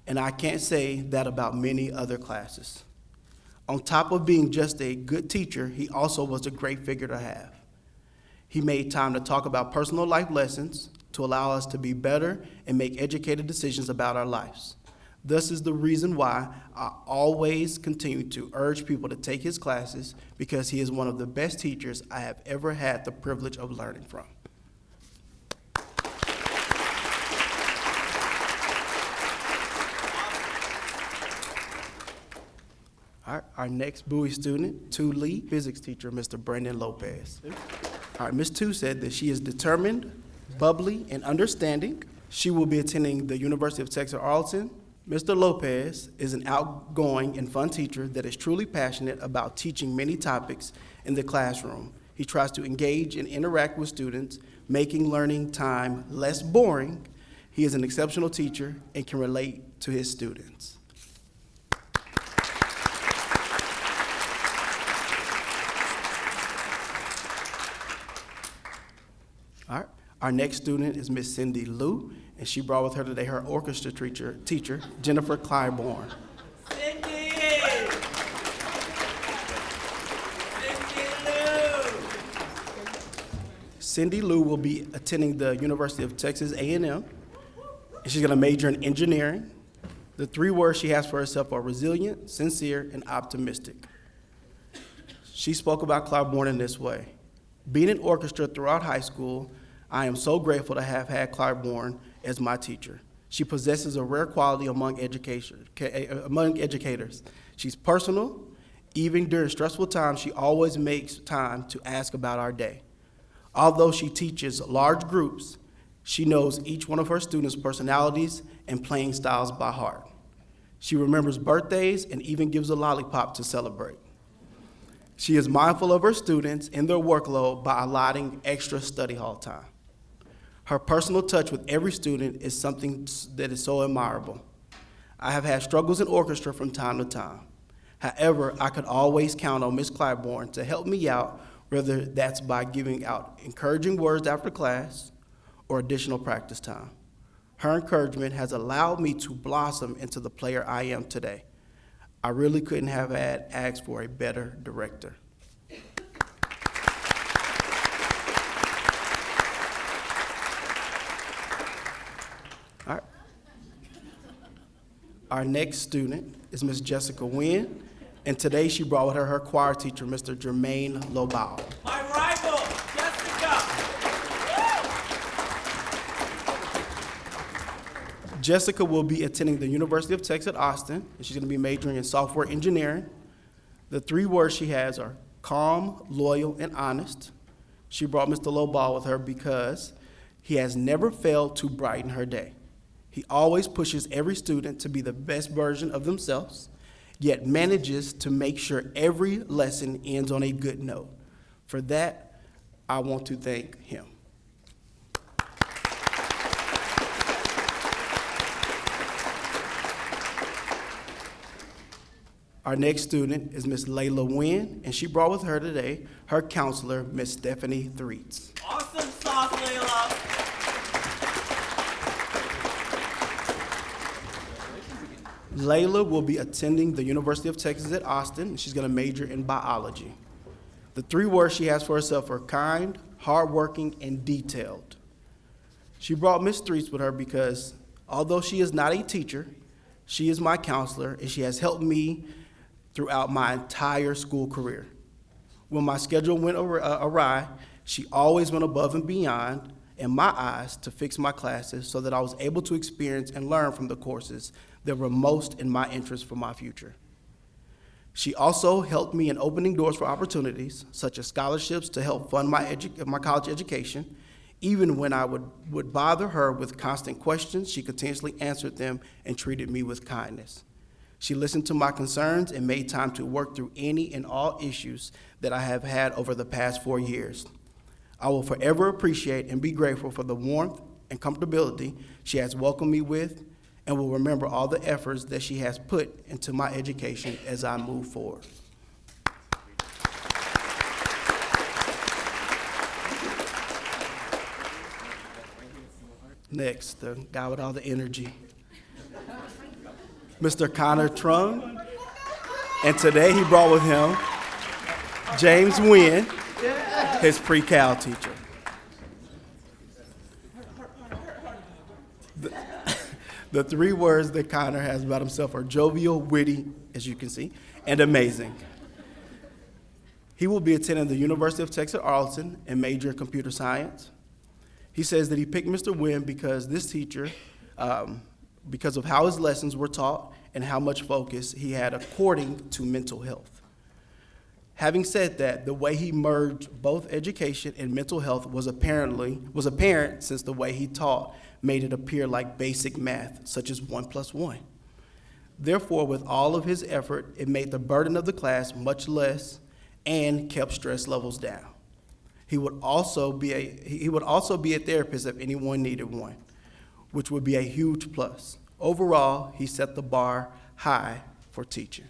and I can't say that about many other classes. On top of being just a good teacher, he also was a great figure to have. He made time to talk about personal life lessons to allow us to be better and make educated decisions about our lives. This is the reason why I always continue to urge people to take his classes, because he is one of the best teachers I have ever had the privilege of learning from. Our next Bowie student, 2 physics teacher, Mr. Brandon Lopez. All right, Ms. 2 said that she is determined, bubbly, and understanding. She will be attending the University of Texas Arlington. Mr. Lopez is an outgoing and fun teacher that is truly passionate about teaching many topics in the classroom. He tries to engage and interact with students, making learning time less boring. He is an exceptional teacher and can relate to his students. All right. Our next student is Miss Cindy Liu, and she brought with her today her orchestra teacher, Jennifer Clybourne. Cindy! Cindy Liu will be attending the University of Texas A&M, and she's going to major in engineering. The 3 words she has for herself are resilient, sincere, and optimistic. She spoke about Clybourne in this way. Being in orchestra throughout high school, I am so grateful to have had Clybourne as my teacher. She possesses a rare quality among educators. She's personal. Even during stressful times, she always makes time to ask about our day. Although she teaches large groups, she knows each one of her students' personalities and playing styles by heart. She remembers birthdays and even gives a lollipop to celebrate. She is mindful of her students and their workload by allotting extra study hall time. Her personal touch with every student is something that is so admirable. I have had struggles in orchestra from time to time. However, I could always count on Ms. Claiborne to help me out, whether that's by giving out encouraging words after class or additional practice time. Her encouragement has allowed me to blossom into the player I am today. I really couldn't have asked for a better director. All right. Our next student is Miss Jessica Nguyen, and today she brought with her her choir teacher, Mr. Jermaine Lobau. My rival, Jessica. Jessica will be attending the University of Texas at Austin, and she's going to be majoring in software engineering. The 3 words she has are calm, loyal, and honest. She brought Mr. Lobau with her because he has never failed to brighten her day. He always pushes every student to be the best version of themselves, yet manages to make sure every lesson ends on a good note. For that, I want to thank him. Our next student is Miss Layla Nguyen, and she brought with her today her counselor, Miss Stephanie Threets. Awesome sauce, Layla. Layla will be attending the University of Texas at Austin, and she's going to major in biology. The 3 words she has for herself are kind, hardworking, and detailed. She brought Miss Threets with her because although she is not a teacher, she is my counselor, and she has helped me throughout my entire school career. When my schedule went awry, she always went above and beyond in my eyes to fix my classes so that I was able to experience and learn from the courses that were most in my interest for my future. She also helped me in opening doors for opportunities, such as scholarships to help fund my college education. Even when I would bother her with constant questions, she continuously answered them and treated me with kindness. She listened to my concerns and made time to work through any and all issues that I have had over the past 4 years. I will forever appreciate and be grateful for the warmth and comfortability she has welcomed me with, and will remember all the efforts that she has put into my education as I move forward. Next, the guy with all the energy, Mr. Connor Trung, and today he brought with him James Nguyen, his pre-cal teacher. The 3 words that Connor has about himself are jovial, witty, as you can see, and amazing. He will be attending the University of Texas at Arlington and major in computer science. He says that he picked Mr. Nguyen because this teacher, because of how his lessons were taught and how much focus he had according to mental health. Having said that, the way he merged both education and mental health was apparent since the way he taught made it appear like basic math, such as 1 + 1. Therefore, with all of his effort, it made the burden of the class much less and kept stress levels down. He would also be a therapist if anyone needed one, which would be a huge plus. Overall, he set the bar high for teaching.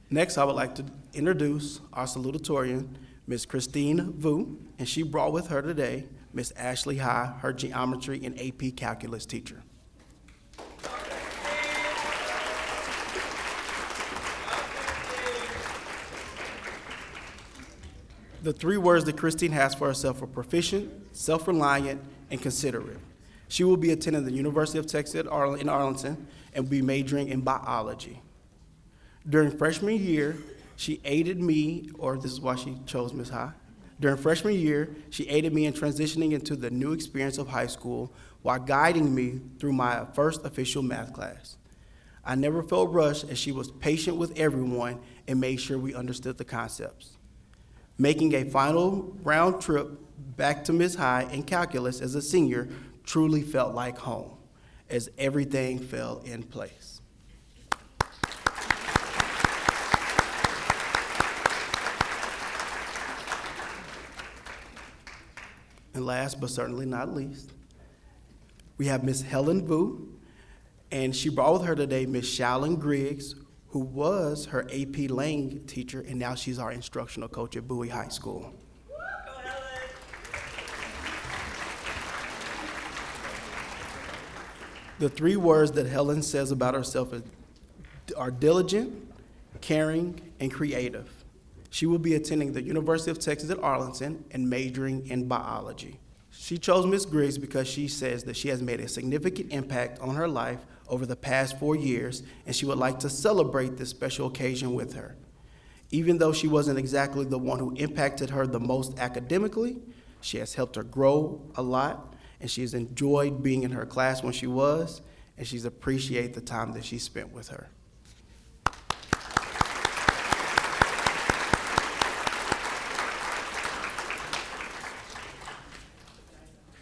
Next, I would like to introduce our salutatorian, Ms. Christine Vu, and she brought with her today Ms. Ashley High, her geometry and AP calculus teacher. The 3 words that Christine has for herself are proficient, self-reliant, and considerate. She will be attending the University of Texas in Arlington and will be majoring in biology. During freshman year, she aided me, or this is why she chose Ms. High. During freshman year, she aided me in transitioning into the new experience of high school while guiding me through my first official math class. I never felt rushed as she was patient with everyone and made sure we understood the concepts. Making a final round trip back to Ms. High in calculus as a senior truly felt like home, as everything fell in place. And last but certainly not least, we have Miss Helen Vu, and she brought with her today Miss Shaolin Griggs, who was her AP Lang teacher, and now she's our instructional coach at Bowie High School. The three words that Helen says about herself are diligent, caring, and creative. She will be attending the University of Texas at Arlington and majoring in biology. She chose Ms. Griggs because she says that she has made a significant impact on her life over the past 4 years, and she would like to celebrate this special occasion with her. Even though she wasn't exactly the one who impacted her the most academically, she has helped her grow a lot, and she has enjoyed being in her class when she was, and she's appreciated the time that she spent with her.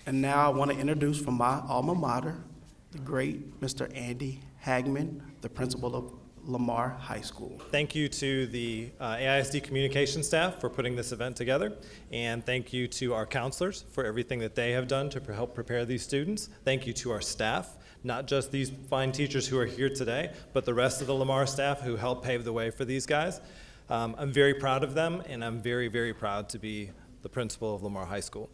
And now I want to introduce from my alma mater, the great Mr. Andy Hagman, the principal of Lamar High School. Thank you to the AISD communication staff for putting this event together, and thank you to our counselors for everything that they have done to help prepare these students. Thank you to our staff, not just these fine teachers who are here today, but the rest of the Lamar staff who helped pave the way for these guys. I'm very proud of them, and I'm very, very proud to be the principal of Lamar High School.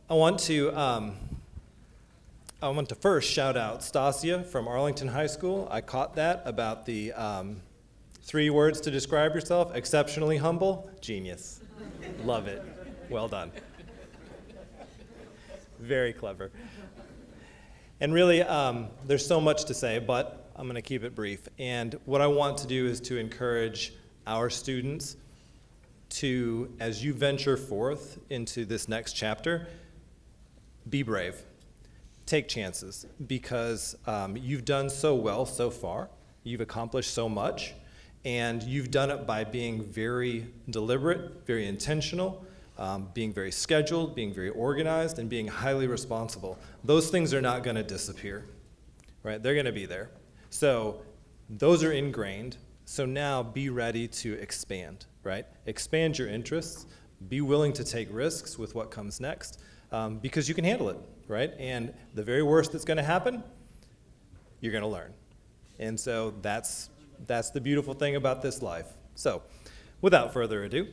I want to first shout out Stasia from Arlington High School. I caught that about the 3 words to describe yourself: exceptionally humble, genius. Love it. Well done. Very clever. And really, there's so much to say, but I'm going to keep it brief. And what I want to do is to encourage our students to, as you venture forth into this next chapter, be brave. Take chances, because you've done so well so far. You've accomplished so much, and you've done it by being very deliberate, very intentional, being very scheduled, being very organized, and being highly responsible. Those things are not going to disappear, right? They're going to be there. So those are ingrained. So now be ready to expand, right? Expand your interests. Be willing to take risks with what comes next, because you can handle it, right? And the very worst that's going to happen, you're going to learn. And so that's the beautiful thing about this life. So without further ado,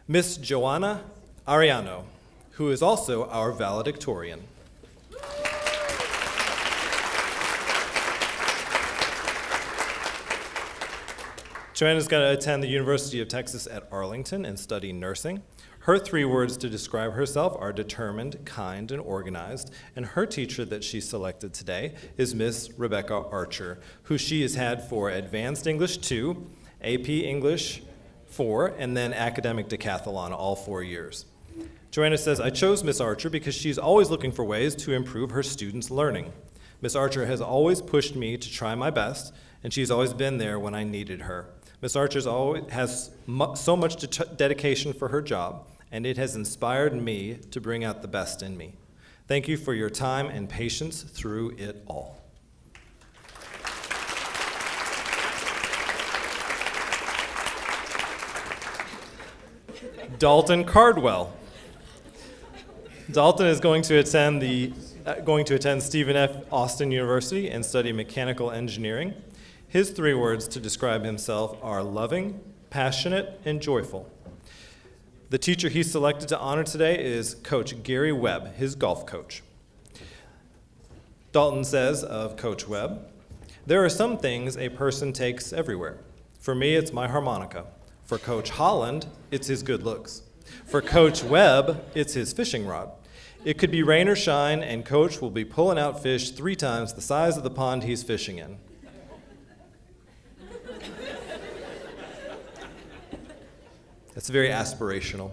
Miss Joanna Ariano, who is also our valedictorian. Joanna's going to attend the University of Texas at Arlington and study nursing. Her 3 words to describe herself are determined, kind, and organized, and her teacher that she selected today is Miss Rebecca Archer, who she has had for Advanced English 2, AP English 4, and then Academic Decathlon all 4 years. Joanna says, I chose Miss Archer because she's always looking for ways to improve her students' learning. Miss Archer has always pushed me to try my best, and she's always been there when I needed her. Miss Archer has so much dedication for her job, and it has inspired me to bring out the best in me. Thank you for your time and patience through it all. Dalton Cardwell. Dalton is going to attend Stephen F. Austin University and study mechanical engineering. His 3 words to describe himself are loving, passionate, and joyful. The teacher he selected to honor today is Coach Gary Webb, his golf coach. Dalton says of Coach Webb, there are some things a person takes everywhere. For me, it's my harmonica. For Coach Holland, it's his good looks. For Coach Webb, it's his fishing rod. It could be rain or shine, and Coach will be pulling out fish 3 times the size of the pond he's fishing in. That's very aspirational.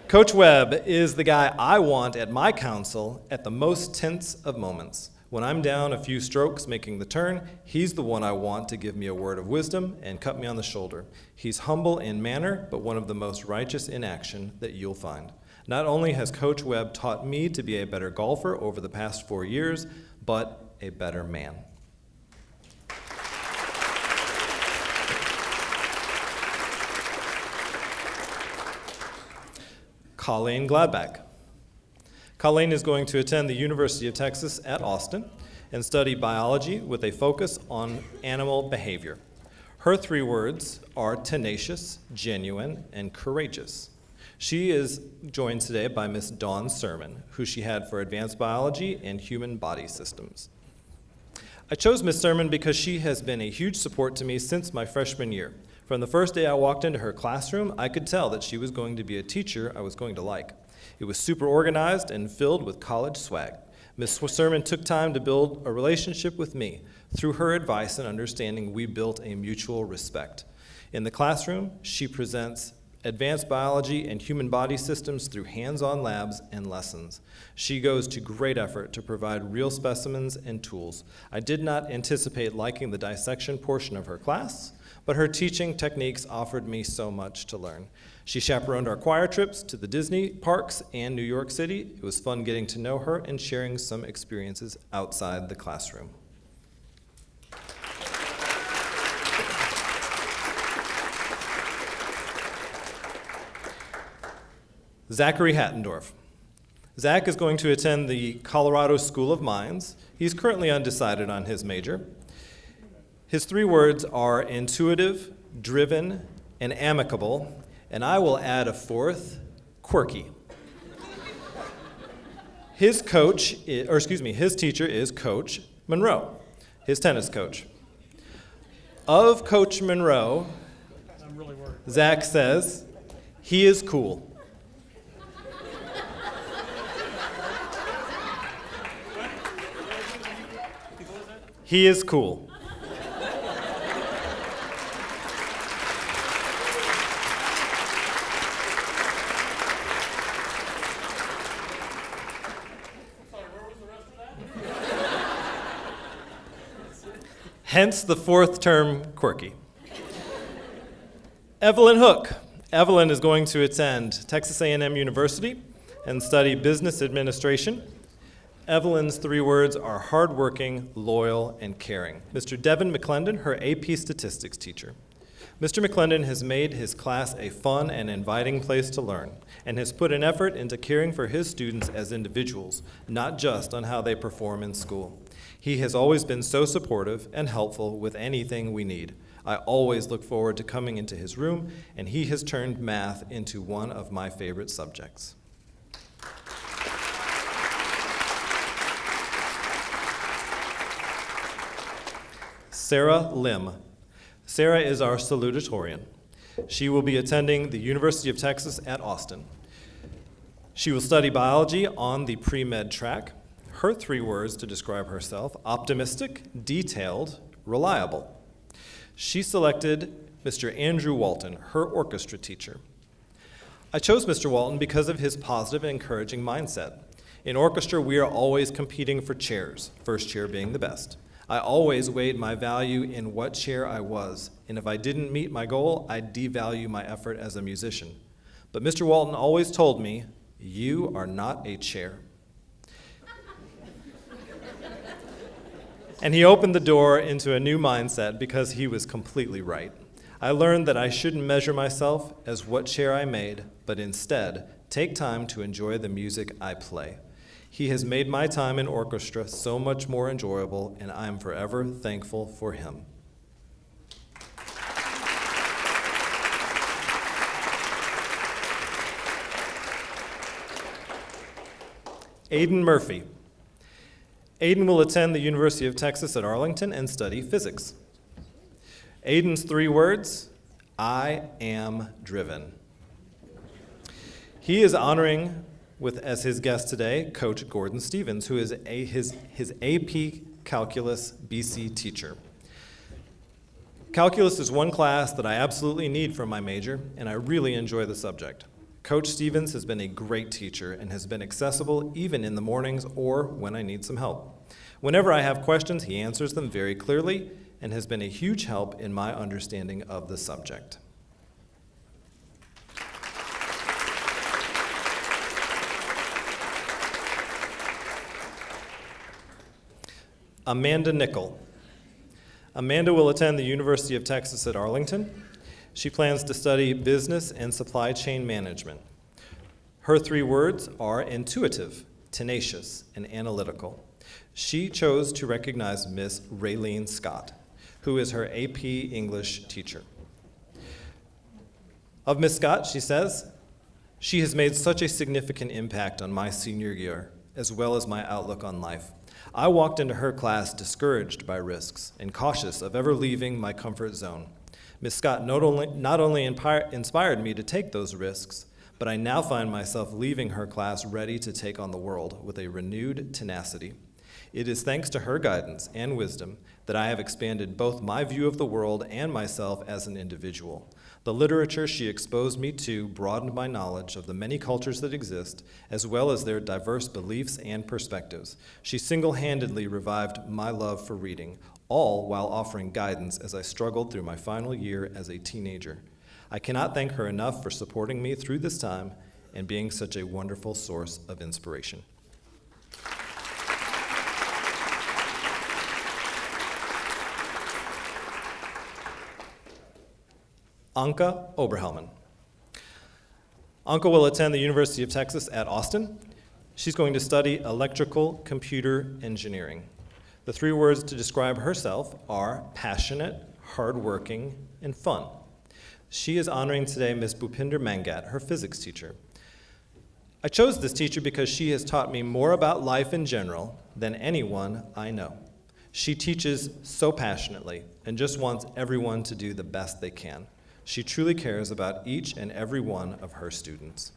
Coach Webb is the guy I want at my council at the most tense of moments. When I'm down a few strokes making the turn, he's the one I want to give me a word of wisdom and cut me on the shoulder. He's humble in manner, but one of the most righteous in action that you'll find. Not only has Coach Webb taught me to be a better golfer over the past 4 years, but a better man. Colleen Gladbach. Colleen is going to attend the University of Texas at Austin and study biology with a focus on animal behavior. Her 3 words are tenacious, genuine, and courageous. She is joined today by Miss Dawn Sermon, who she had for advanced biology and human body systems. I chose Miss Sermon because she has been a huge support to me since my freshman year. From the first day I walked into her classroom, I could tell that she was going to be a teacher I was going to like. It was super organized and filled with college swag. Miss Sermon took time to build a relationship with me. Through her advice and understanding, we built a mutual respect. In the classroom, she presents advanced biology and human body systems through hands-on labs and lessons. She goes to great effort to provide real specimens and tools. I did not anticipate liking the dissection portion of her class, but her teaching techniques offered me so much to learn. She chaperoned our choir trips to the Disney parks and New York City. It was fun getting to know her and sharing some experiences outside the classroom. Zachary Hattendorf. Zach is going to attend the Colorado School of Mines. He's currently undecided on his major. His 3 words are intuitive, driven, and amicable, and I will add a 4th, quirky. His teacher is Coach Monroe, his tennis coach. Of Coach Monroe, Zach says, he is cool. He is cool. Hence the 4th term, quirky. Evelyn Hook. Evelyn is going to attend Texas A&M University and study business administration. Evelyn's 3 words are hardworking, loyal, and caring. Mr. Devin McClendon, her AP statistics teacher. Mr. McClendon has made his class a fun and inviting place to learn, and has put an effort into caring for his students as individuals, not just on how they perform in school. He has always been so supportive and helpful with anything we need. I always look forward to coming into his room, and he has turned math into one of my favorite subjects. Sarah Lim. Sarah is our salutatorian. She will be attending the University of Texas at Austin. She will study biology on the pre-med track. Her 3 words to describe herself: optimistic, detailed, reliable. She selected Mr. Andrew Walton, her orchestra teacher. I chose Mr. Walton because of his positive and encouraging mindset. In orchestra, we are always competing for chairs, first chair being the best. I always weighed my value in what chair I was, and if I didn't meet my goal, I'd devalue my effort as a musician. But Mr. Walton always told me, "You are not a chair." And he opened the door into a new mindset because he was completely right. I learned that I shouldn't measure myself as what chair I made, but instead take time to enjoy the music I play. He has made my time in orchestra so much more enjoyable, and I am forever thankful for him. Aiden Murphy. Aiden will attend the University of Texas at Arlington and study physics. Aiden's 3 words: I am driven. He is honoring as his guest today, Coach Gordon Stevens, who is his AP Calculus BC teacher. Calculus is one class that I absolutely need for my major, and I really enjoy the subject. Coach Stevens has been a great teacher and has been accessible even in the mornings or when I need some help. Whenever I have questions, he answers them very clearly and has been a huge help in my understanding of the subject. Amanda Nickel. Amanda will attend the University of Texas at Arlington. She plans to study business and supply chain management. Her 3 words are intuitive, tenacious, and analytical. She chose to recognize Miss Raylene Scott, who is her AP English teacher. Of Miss Scott, she says, "She has made such a significant impact on my senior year, as well as my outlook on life. I walked into her class discouraged by risks and cautious of ever leaving my comfort zone. Miss Scott not only inspired me to take those risks, but I now find myself leaving her class ready to take on the world with a renewed tenacity. It is thanks to her guidance and wisdom that I have expanded both my view of the world and myself as an individual. The literature she exposed me to broadened my knowledge of the many cultures that exist, as well as their diverse beliefs and perspectives. She single-handedly revived my love for reading, all while offering guidance as I struggled through my final year as a teenager. I cannot thank her enough for supporting me through this time and being such a wonderful source of inspiration." Anka Oberhelman. Anka will attend the University of Texas at Austin. She's going to study electrical computer engineering. The 3 words to describe herself are passionate, hardworking, and fun. She is honoring today Miss Bhupinder Mangat, her physics teacher. I chose this teacher because she has taught me more about life in general than anyone I know. She teaches so passionately and just wants everyone to do the best they can. She truly cares about each and every one of her students.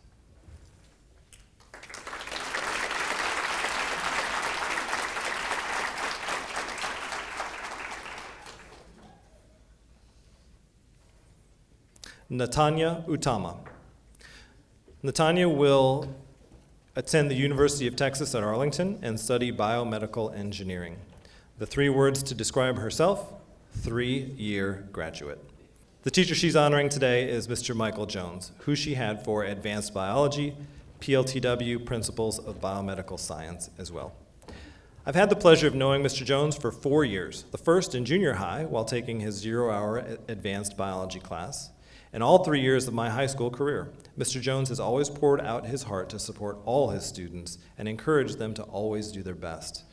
Natanya Utama. Natanya will attend the University of Texas at Arlington and study biomedical engineering. The 3 words to describe herself: 3-year graduate. The teacher she's honoring today is Mr. Michael Jones, who she had for advanced biology, PLTW, principles of biomedical science as well. I've had the pleasure of knowing Mr. Jones for 4 years, the first in junior high while taking his 0-hour advanced biology class, and all 3 years of my high school career. Mr. Jones has always poured out his heart to support all his students and encourage them to always do their best.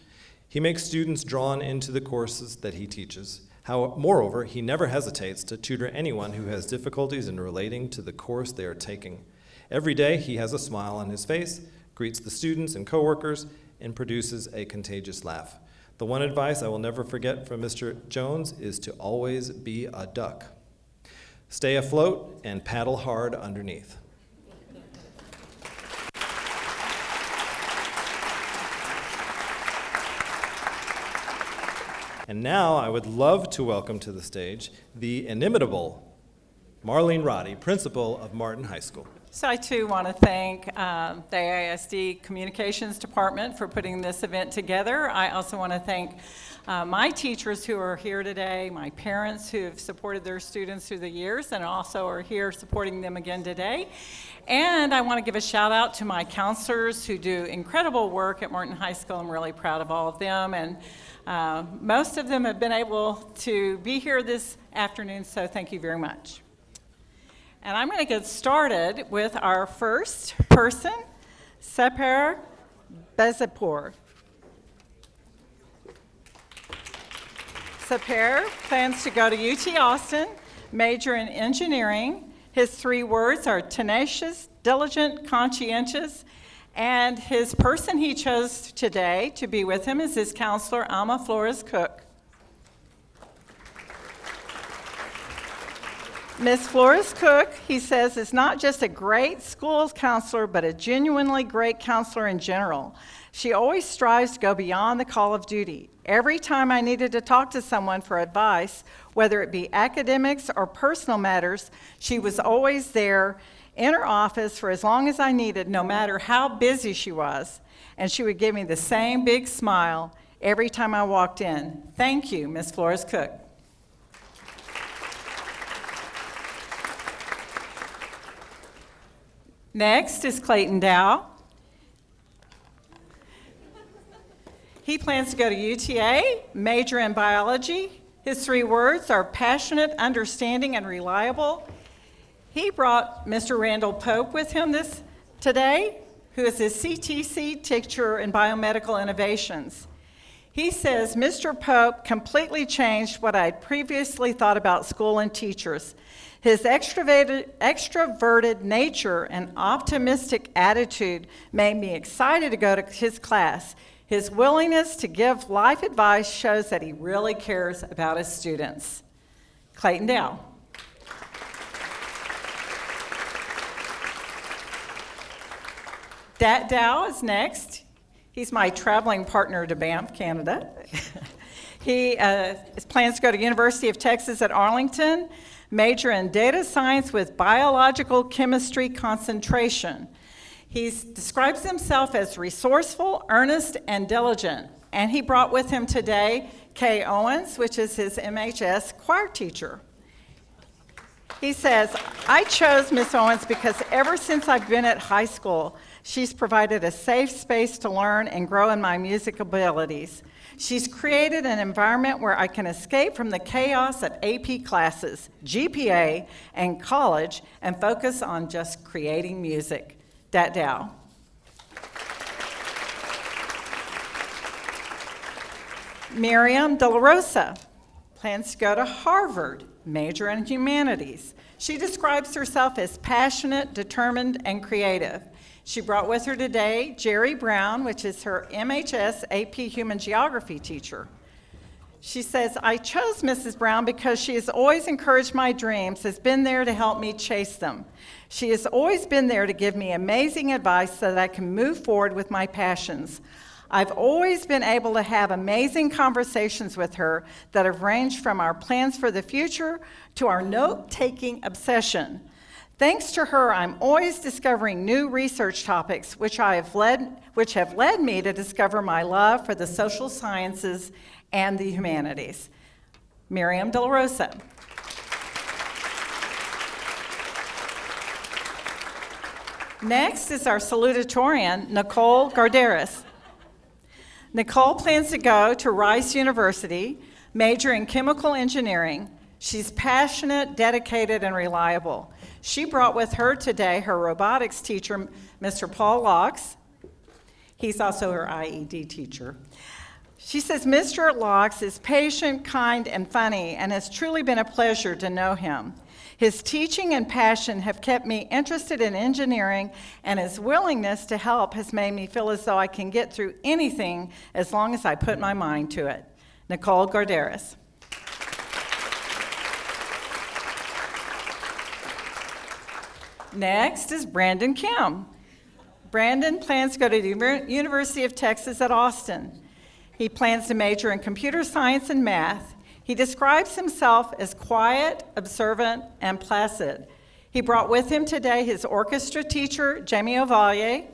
He makes students drawn into the courses that he teaches. Moreover, he never hesitates to tutor anyone who has difficulties in relating to the course they are taking. Every day, he has a smile on his face, greets the students and coworkers, and produces a contagious laugh. The one advice I will never forget from Mr. Jones is to always be a duck. Stay afloat and paddle hard underneath. And now I would love to welcome to the stage the inimitable Marlene Roddy, principal of Martin High School. So I too want to thank the AISD Communications Department for putting this event together. I also want to thank my teachers who are here today, my parents who have supported their students through the years and also are here supporting them again today. And I want to give a shout out to my counselors who do incredible work at Martin High School. I'm really proud of all of them. And most of them have been able to be here this afternoon, so thank you very much. And I'm going to get started with our first person, Seper Bezapour. Seper plans to go to UT Austin, major in engineering. His 3 words are tenacious, diligent, conscientious, and his person he chose today to be with him is his counselor, Alma Flores Cook. Miss Flores Cook, he says, is not just a great school counselor, but a genuinely great counselor in general. She always strives to go beyond the call of duty. Every time I needed to talk to someone for advice, whether it be academics or personal matters, she was always there in her office for as long as I needed, no matter how busy she was. And she would give me the same big smile every time I walked in. Thank you, Miss Flores Cook. Next is Clayton Dow. He plans to go to UTA, major in biology. His 3 words are passionate, understanding, and reliable. He brought Mr. Randall Pope with him this today, who is a CTC teacher in biomedical innovations. He says, Mr. Pope completely changed what I had previously thought about school and teachers. His extroverted nature and optimistic attitude made me excited to go to his class. His willingness to give life advice shows that he really cares about his students. Clayton Dow. Dat Dow is next. He's my traveling partner to Banff, Canada. He plans to go to University of Texas at Arlington, major in data science with biological chemistry concentration. He describes himself as resourceful, earnest, and diligent. And he brought with him today Kay Owens, which is his MHS choir teacher. He says, I chose Miss Owens because ever since I've been at high school, she's provided a safe space to learn and grow in my music abilities. She's created an environment where I can escape from the chaos of AP classes, GPA, and college, and focus on just creating music. Dat Dow. Miriam De La Rosa plans to go to Harvard, major in humanities. She describes herself as passionate, determined, and creative. She brought with her today Jerry Brown, which is her MHS AP Human Geography teacher. She says, I chose Mrs. Brown because she has always encouraged my dreams, has been there to help me chase them. She has always been there to give me amazing advice so that I can move forward with my passions. I've always been able to have amazing conversations with her that have ranged from our plans for the future to our note-taking obsession. Thanks to her, I'm always discovering new research topics, which have led me to discover my love for the social sciences and the humanities. Miriam De La Rosa. Next is our salutatorian, Nicole Garderis. Nicole plans to go to Rice University, major in chemical engineering. She's passionate, dedicated, and reliable. She brought with her today her robotics teacher, Mr. Paul Locks. He's also her IED teacher. She says Mr. Locks is patient, kind, and funny, and has truly been a pleasure to know him. His teaching and passion have kept me interested in engineering, and his willingness to help has made me feel as though I can get through anything as long as I put my mind to it. Nicole Garderis. Next is Brandon Kim. Brandon plans to go to the University of Texas at Austin. He plans to major in computer science and math. He describes himself as quiet, observant, and placid. He brought with him today his orchestra teacher, Jamie Ovalle.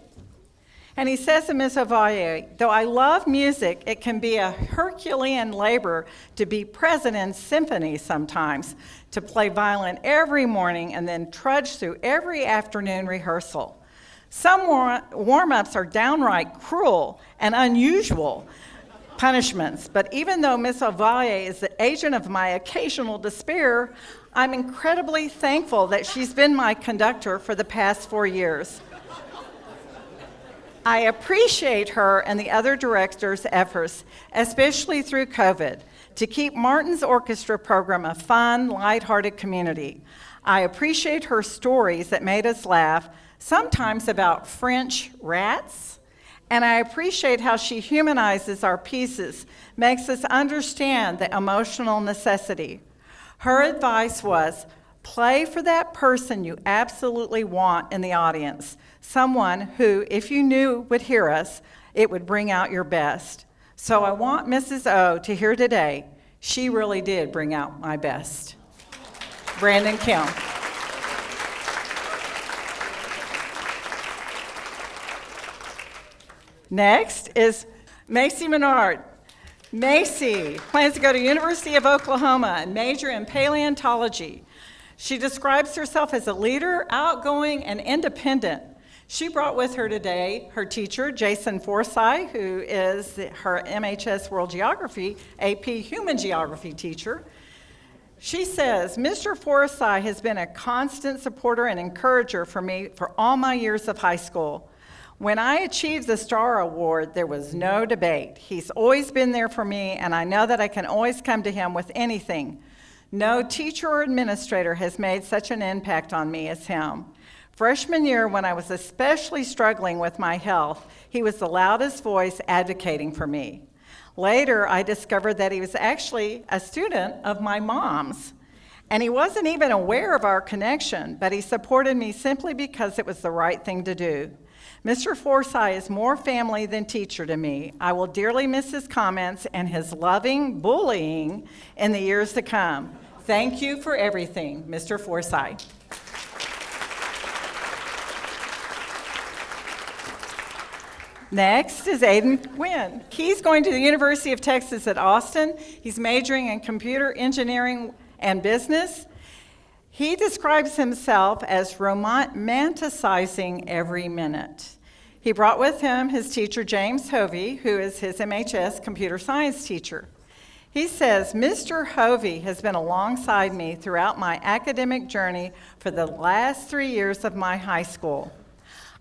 And he says to Ms. Ovalle, though I love music, it can be a Herculean labor to be present in symphony sometimes, to play violin every morning and then trudge through every afternoon rehearsal. Some warm-ups are downright cruel and unusual punishments, but even though Ms. Ovalle is the agent of my occasional despair, I'm incredibly thankful that she's been my conductor for the past 4 years. I appreciate her and the other directors' efforts, especially through COVID, to keep Martin's orchestra program a fun, lighthearted community. I appreciate her stories that made us laugh, sometimes about French rats, and I appreciate how she humanizes our pieces, makes us understand the emotional necessity. Her advice was, play for that person you absolutely want in the audience, someone who, if you knew would hear us, it would bring out your best. So I want Mrs. O to hear today, she really did bring out my best. Brandon Kim. Next is Macy Menard. Macy plans to go to University of Oklahoma and major in paleontology. She describes herself as a leader, outgoing, and independent. She brought with her today her teacher, Jason Forsyth, who is her MHS World Geography, AP Human Geography teacher. She says, Mr. Forsyth has been a constant supporter and encourager for me for all my years of high school. When I achieved the Star Award, there was no debate. He's always been there for me, and I know that I can always come to him with anything. No teacher or administrator has made such an impact on me as him. Freshman year, when I was especially struggling with my health, he was the loudest voice advocating for me. Later, I discovered that he was actually a student of my mom's, and he wasn't even aware of our connection, but he supported me simply because it was the right thing to do. Mr. Forsyth is more family than teacher to me. I will dearly miss his comments and his loving bullying in the years to come. Thank you for everything, Mr. Forsyth. Next is Aiden Wynn. He's going to the University of Texas at Austin. He's majoring in computer engineering and business. He describes himself as romanticizing every minute. He brought with him his teacher, James Hovey, who is his MHS computer science teacher. He says, Mr. Hovey has been alongside me throughout my academic journey for the last 3 years of my high school.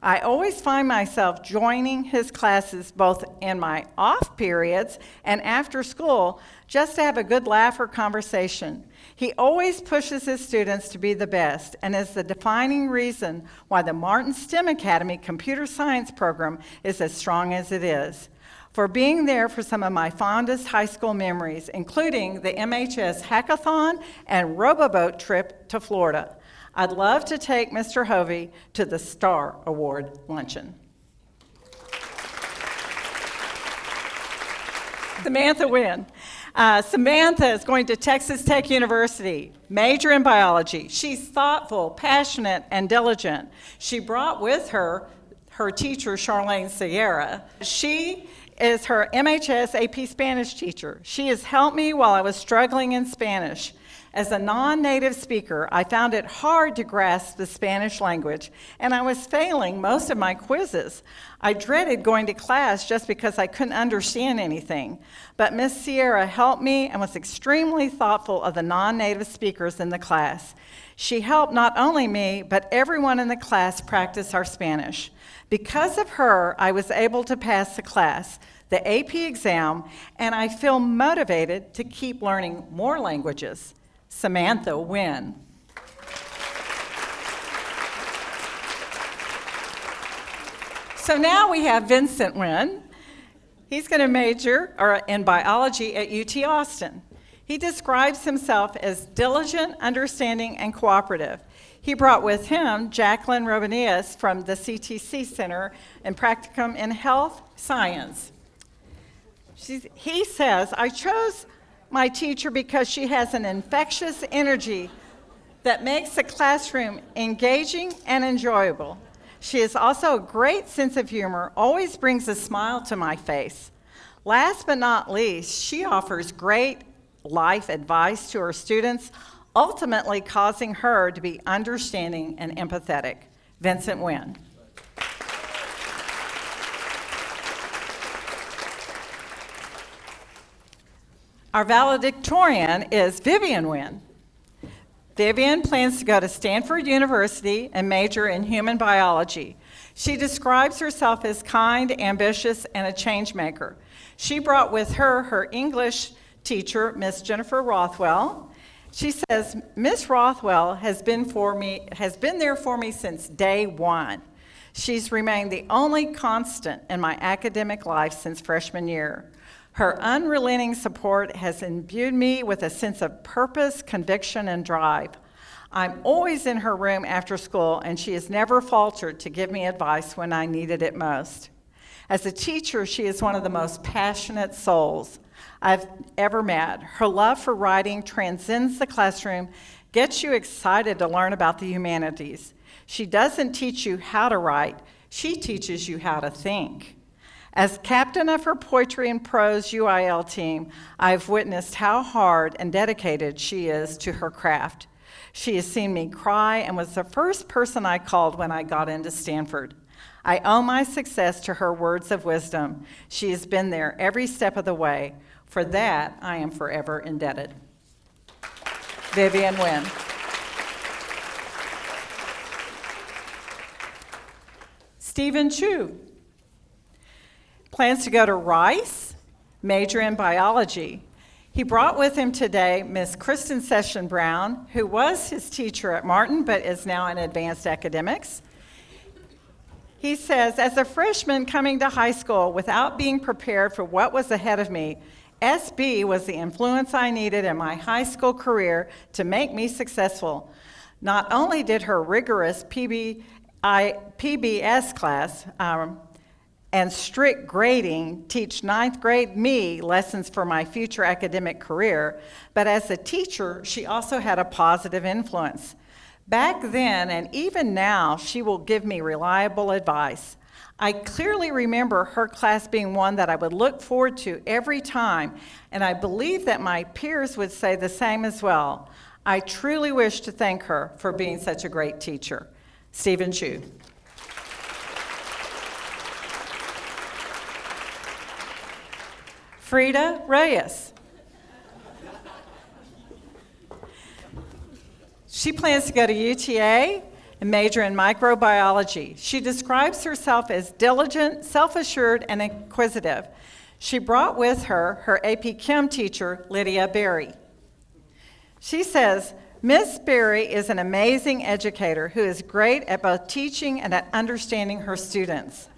I always find myself joining his classes both in my off periods and after school just to have a good laugh or conversation. He always pushes his students to be the best and is the defining reason why the Martin STEM Academy computer science program is as strong as it is. For being there for some of my fondest high school memories, including the MHS hackathon and Roboboat trip to Florida. I'd love to take Mr. Hovey to the Star Award Luncheon. Samantha Wynn. Samantha is going to Texas Tech University, major in biology. She's thoughtful, passionate, and diligent. She brought with her her teacher, Charlene Sierra. She is her MHS AP Spanish teacher. She has helped me while I was struggling in Spanish. As a non-native speaker, I found it hard to grasp the Spanish language, and I was failing most of my quizzes. I dreaded going to class just because I couldn't understand anything. But Miss Sierra helped me and was extremely thoughtful of the non-native speakers in the class. She helped not only me, but everyone in the class practice our Spanish. Because of her, I was able to pass the class, the AP exam, and I feel motivated to keep learning more languages. Samantha Wynn. So now we have Vincent Wynn. He's going to major in biology at UT Austin. He describes himself as diligent, understanding, and cooperative. He brought with him Jacqueline Robenius from the CTC Center and Practicum in Health Science. He says, I chose my teacher because she has an infectious energy that makes the classroom engaging and enjoyable. She has also a great sense of humor, always brings a smile to my face. Last but not least, she offers great life advice to her students, ultimately causing her to be understanding and empathetic. Vincent Wynn. Our valedictorian is Vivian Wynn. Vivian plans to go to Stanford University and major in human biology. She describes herself as kind, ambitious, and a change maker. She brought with her her English teacher, Miss Jennifer Rothwell. She says, Miss Rothwell has been there for me since day one. She's remained the only constant in my academic life since freshman year. Her unrelenting support has imbued me with a sense of purpose, conviction, and drive. I'm always in her room after school, and she has never faltered to give me advice when I needed it most. As a teacher, she is one of the most passionate souls I've ever met. Her love for writing transcends the classroom, gets you excited to learn about the humanities. She doesn't teach you how to write, she teaches you how to think. As captain of her poetry and prose UIL team, I've witnessed how hard and dedicated she is to her craft. She has seen me cry and was the first person I called when I got into Stanford. I owe my success to her words of wisdom. She has been there every step of the way. For that, I am forever indebted. Vivian Nguyen. Stephen Chu plans to go to Rice, major in biology. He brought with him today Miss Kristen Session Brown, who was his teacher at Martin but is now in advanced academics. He says, as a freshman coming to high school without being prepared for what was ahead of me, SB was the influence I needed in my high school career to make me successful. Not only did her rigorous PBS class and strict grading teach ninth grade me lessons for my future academic career, but as a teacher, she also had a positive influence. Back then, and even now, she will give me reliable advice. I clearly remember her class being one that I would look forward to every time, and I believe that my peers would say the same as well. I truly wish to thank her for being such a great teacher. Stephen Chu. Frida Reyes. She plans to go to UTA and major in microbiology. She describes herself as diligent, self-assured, and inquisitive. She brought with her her AP Chem teacher, Lydia Berry. She says, Miss Berry is an amazing educator who is great at both teaching and at understanding her students.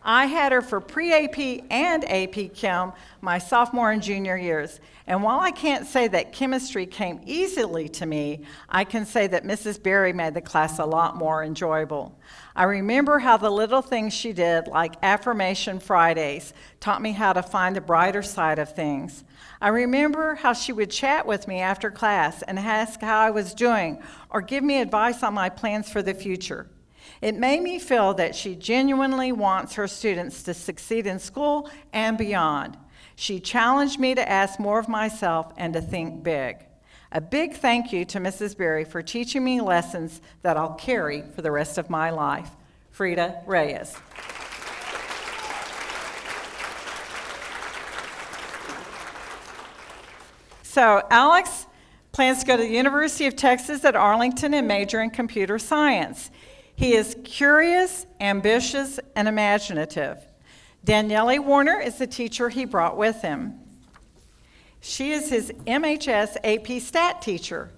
I had her for pre-AP and AP Chem my sophomore and junior years, and while I can't say that chemistry came easily to me, I can say that Mrs. Berry made the class a lot more enjoyable. I remember how the little things she did, like Affirmation Fridays, taught me how to find the brighter side of things. I remember how she would chat with me after class and ask how I was doing or give me advice on my plans for the future. It made me feel that she genuinely wants her students to succeed in school and beyond. She challenged me to ask more of myself and to think big. A big thank you to Mrs. Berry for teaching me lessons that I'll carry for the rest of my life. Frida Reyes. So Alex plans to go to the University of Texas at Arlington and major in computer science. He is curious, ambitious, and imaginative. Danielle Warner is the teacher he brought with him. She is his MHS AP Stat teacher.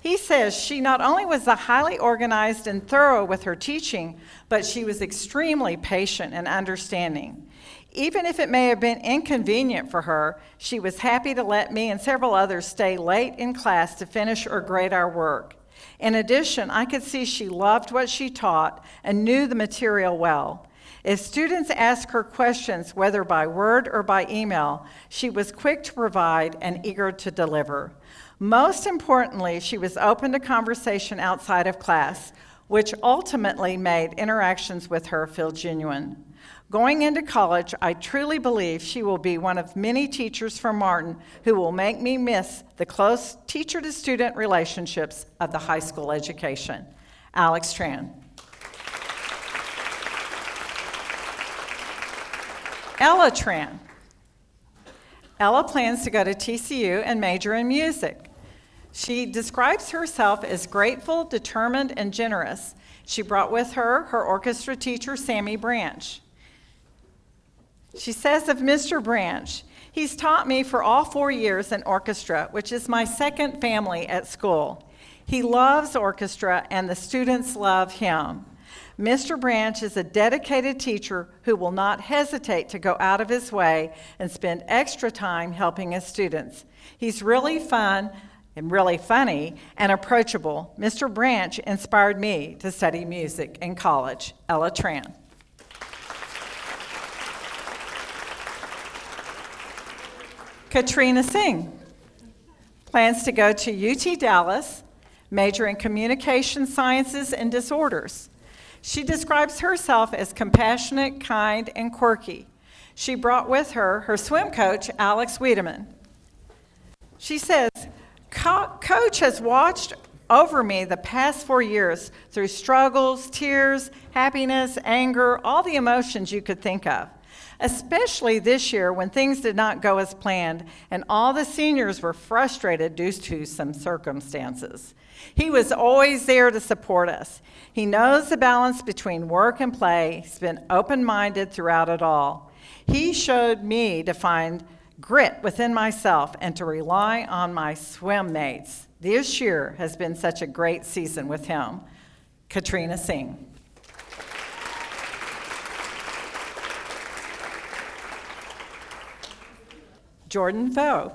He says she not only was highly organized and thorough with her teaching, but she was extremely patient and understanding. Even if it may have been inconvenient for her, she was happy to let me and several others stay late in class to finish or grade our work. In addition, I could see she loved what she taught and knew the material well. If students asked her questions, whether by word or by email, she was quick to provide and eager to deliver. Most importantly, she was open to conversation outside of class, which ultimately made interactions with her feel genuine. Going into college, I truly believe she will be one of many teachers from Martin who will make me miss the close teacher-to-student relationships of the high school education. Alex Tran. Ella Tran. Ella plans to go to TCU and major in music. She describes herself as grateful, determined, and generous. She brought with her her orchestra teacher, Sammy Branch. She says of Mr. Branch, he's taught me for all 4 years in orchestra, which is my second family at school. He loves orchestra and the students love him. Mr. Branch is a dedicated teacher who will not hesitate to go out of his way and spend extra time helping his students. He's really fun and really funny and approachable. Mr. Branch inspired me to study music in college. Ella Tran. Katrina Singh plans to go to UT Dallas, major in communication sciences and disorders. She describes herself as compassionate, kind, and quirky. She brought with her her swim coach, Alex Wiedemann. She says, Coach has watched over me the past 4 years through struggles, tears, happiness, anger, all the emotions you could think of. especially this year when things did not go as planned and all the seniors were frustrated due to some circumstances. He was always there to support us. He knows the balance between work and play. He's been open-minded throughout it all. He showed me to find grit within myself and to rely on my swim mates. This year has been such a great season with him. Katrina Singh. Jordan Vo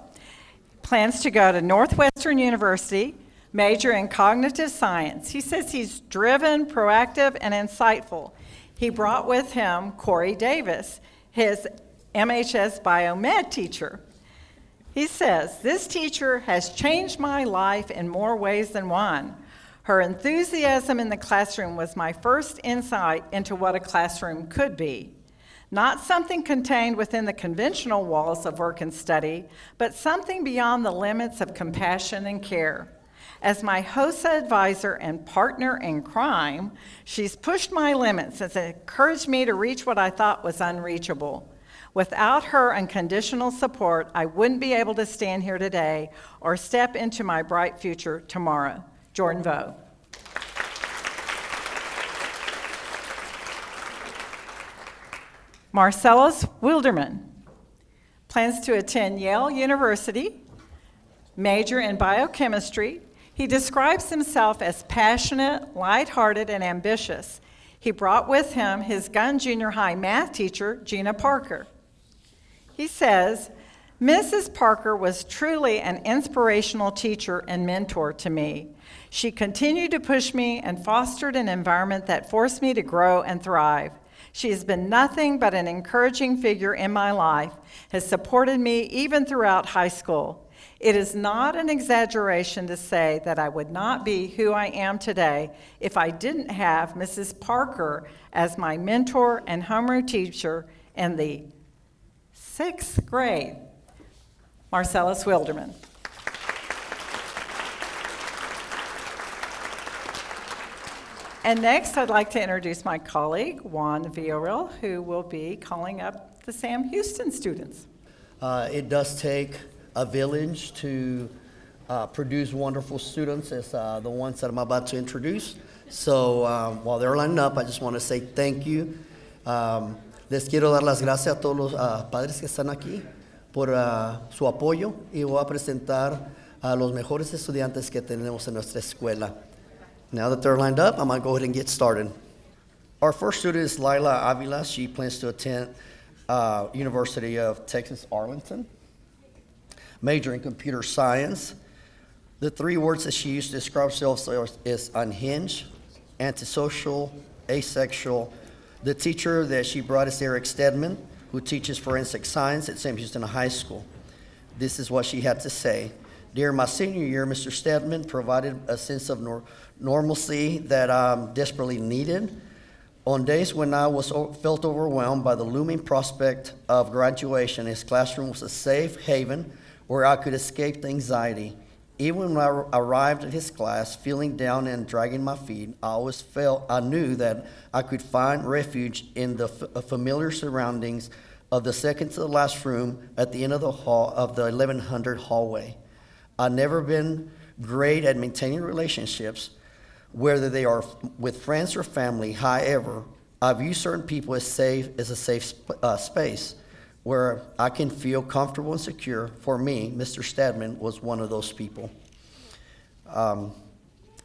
plans to go to Northwestern University, major in cognitive science. He says he's driven, proactive, and insightful. He brought with him Corey Davis, his MHS biomed teacher. He says, "This teacher has changed my life in more ways than one. Her enthusiasm in the classroom was my first insight into what a classroom could be. Not something contained within the conventional walls of work and study, but something beyond the limits of compassion and care. As my HOSA advisor and partner in crime, she's pushed my limits and encouraged me to reach what I thought was unreachable. Without her unconditional support, I wouldn't be able to stand here today or step into my bright future tomorrow." Jordan Vo. Marcellus Wilderman plans to attend Yale University, major in biochemistry. He describes himself as passionate, lighthearted, and ambitious. He brought with him his Gunn Junior High math teacher, Gina Parker. He says, "Mrs. Parker was truly an inspirational teacher and mentor to me. She continued to push me and fostered an environment that forced me to grow and thrive. She has been nothing but an encouraging figure in my life, has supported me even throughout high school. It is not an exaggeration to say that I would not be who I am today if I didn't have Mrs. Parker as my mentor and homeroom teacher in the 6th grade." Marcellus Wilderman. And next, I'd like to introduce my colleague, Juan Villarreal, who will be calling up the Sam Houston students. It does take a village to produce wonderful students as the ones that I'm about to introduce. So while they're lining up, I just want to say thank you. Les quiero dar las gracias a todos los padres que están aquí por su apoyo y voy a presentar a los mejores estudiantes que tenemos en nuestra escuela. Now that they're lined up, I'm going to go ahead and get started. Our first student is Lila Avila. She plans to attend University of Texas Arlington, major in computer science. The 3 words that she used to describe herself is unhinged, antisocial, asexual. The teacher that she brought is Eric Stedman, who teaches forensic science at Sam Houston High School. This is what she had to say. During my senior year, Mr. Stedman provided a sense of normalcy that I desperately needed. On days when I felt overwhelmed by the looming prospect of graduation, his classroom was a safe haven where I could escape the anxiety. Even when I arrived at his class, feeling down and dragging my feet, I knew that I could find refuge in the familiar surroundings of the second to the last room at the end of the 1100 hallway. I've never been great at maintaining relationships, whether they are with friends or family. However, I view certain people as a safe space where I can feel comfortable and secure. For me, Mr. Stadman was one of those people.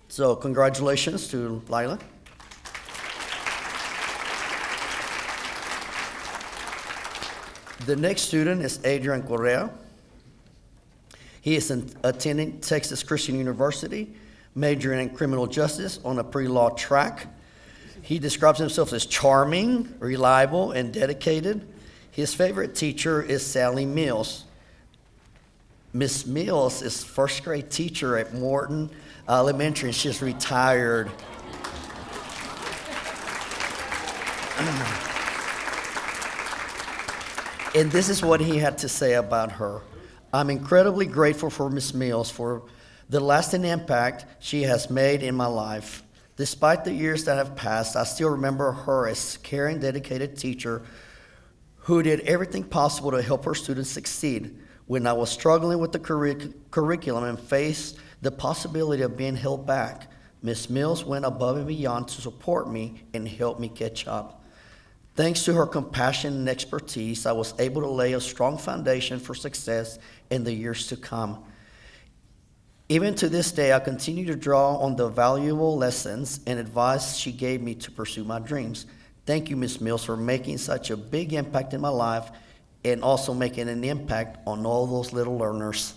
So congratulations to Lila. The next student is Adrian Correa. He is attending Texas Christian University, majoring in criminal justice on a pre-law track. He describes himself as charming, reliable, and dedicated. His favorite teacher is Sally Mills. Miss Mills is first grade teacher at Morton Elementary, and she's retired. And this is what he had to say about her. I'm incredibly grateful for Miss Mills for the lasting impact she has made in my life. Despite the years that have passed, I still remember her as caring, dedicated teacher who did everything possible to help her students succeed. When I was struggling with the curriculum and faced the possibility of being held back, Ms. Mills went above and beyond to support me and help me catch up. Thanks to her compassion and expertise, I was able to lay a strong foundation for success in the years to come. Even to this day, I continue to draw on the valuable lessons and advice she gave me to pursue my dreams. Thank you, Ms. Mills, for making such a big impact in my life and also making an impact on all those little learners.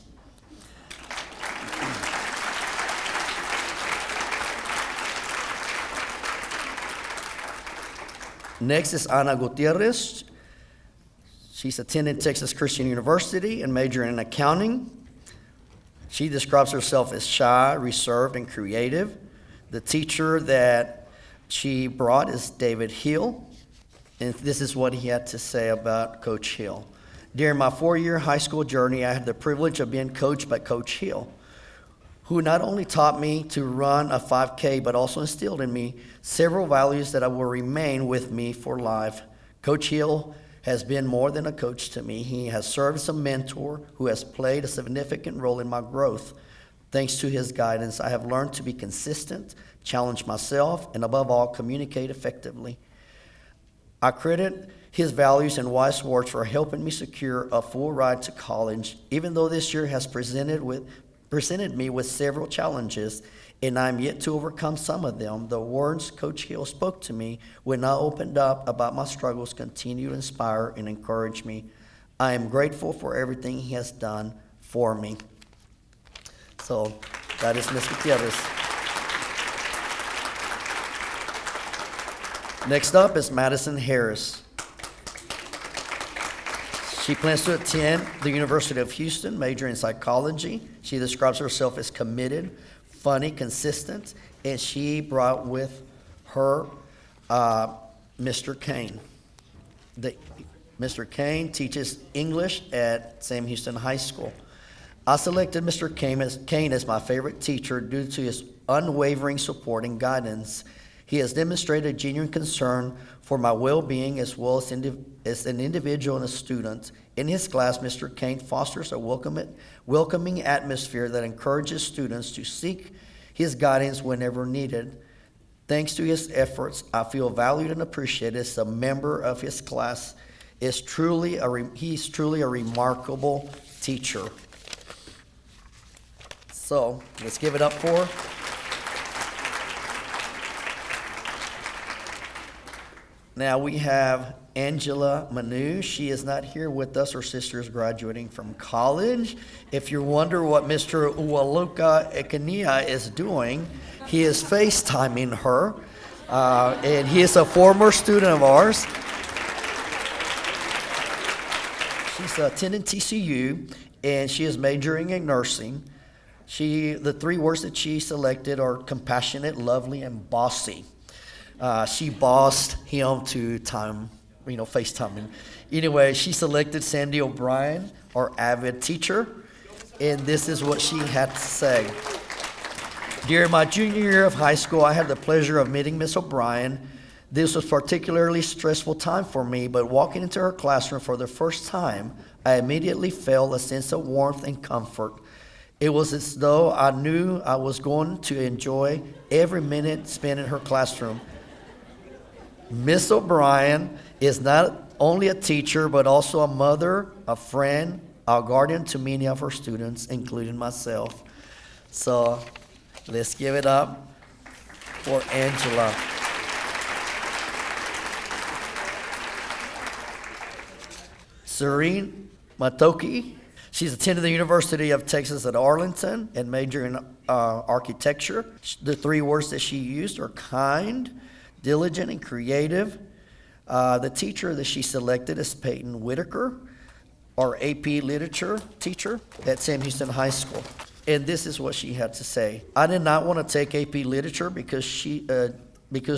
Next is Ana Gutierrez. She's attending Texas Christian University and majoring in accounting. She describes herself as shy, reserved, and creative. The teacher that she brought is David Hill, and this is what he had to say about Coach Hill. During my 4-year high school journey, I had the privilege of being coached by Coach Hill, who not only taught me to run a 5K, but also instilled in me several values that will remain with me for life. Coach Hill has been more than a coach to me. He has served as a mentor who has played a significant role in my growth. Thanks to his guidance, I have learned to be consistent, challenge myself, and above all, communicate effectively. I credit his values and wise words for helping me secure a full ride to college, even though this year has presented me with several challenges, and I'm yet to overcome some of them. The words Coach Hill spoke to me when I opened up about my struggles continue to inspire and encourage me. I am grateful for everything he has done for me. So that is Ms. Gutierrez. Next up is Madison Harris. She plans to attend the University of Houston, major in psychology. She describes herself as committed, funny, consistent, and she brought with her Mr. Kane. Mr. Kane teaches English at Sam Houston High School. I selected Mr. Kane as my favorite teacher due to his unwavering support and guidance. He has demonstrated genuine concern for my well-being as well as an individual and a student. In his class, Mr. Kane fosters a welcoming atmosphere that encourages students to seek his guidance whenever needed. Thanks to his efforts, I feel valued and appreciated as a member of his class. He's truly a remarkable teacher. So let's give it up for her. Now we have Angela Manu. She is not here with us. Her sister is graduating from college. If you wonder what Mr. Uwaluka Ekania is doing, he is FaceTiming her. And he is a former student of ours. She's attending TCU, and she is majoring in nursing. The 3 words that she selected are compassionate, lovely, and bossy. She bossed him to FaceTiming. Anyway, she selected Sandy O'Brien, our avid teacher, and this is what she had to say. During my junior year of high school, I had the pleasure of meeting Miss O'Brien. This was a particularly stressful time for me, but walking into her classroom for the first time, I immediately felt a sense of warmth and comfort. It was as though I knew I was going to enjoy every minute spent in her classroom. Miss O'Brien is not only a teacher, but also a mother, a friend, a guardian to many of her students, including myself. So let's give it up for Angela. Serene Matoki. She's attended the University of Texas at Arlington and majored in architecture. The 3 words that she used are kind, diligent, and creative. The teacher that she selected is Peyton Whitaker, our AP Literature teacher at Sam Houston High School. And this is what she had to say. I did not want to take AP Literature because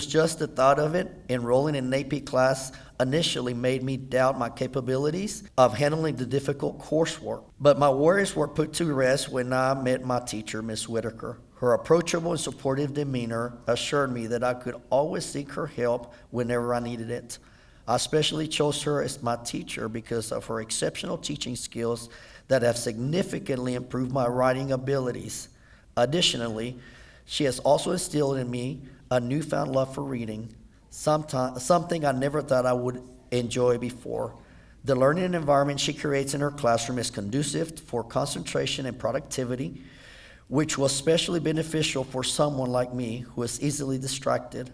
just the thought of it, enrolling in an AP class, initially made me doubt my capabilities of handling the difficult coursework. But my worries were put to rest when I met my teacher, Miss Whitaker. Her approachable and supportive demeanor assured me that I could always seek her help whenever I needed it. I especially chose her as my teacher because of her exceptional teaching skills that have significantly improved my writing abilities. Additionally, she has also instilled in me a newfound love for reading, something I never thought I would enjoy before. The learning environment she creates in her classroom is conducive for concentration and productivity, which was especially beneficial for someone like me who is easily distracted.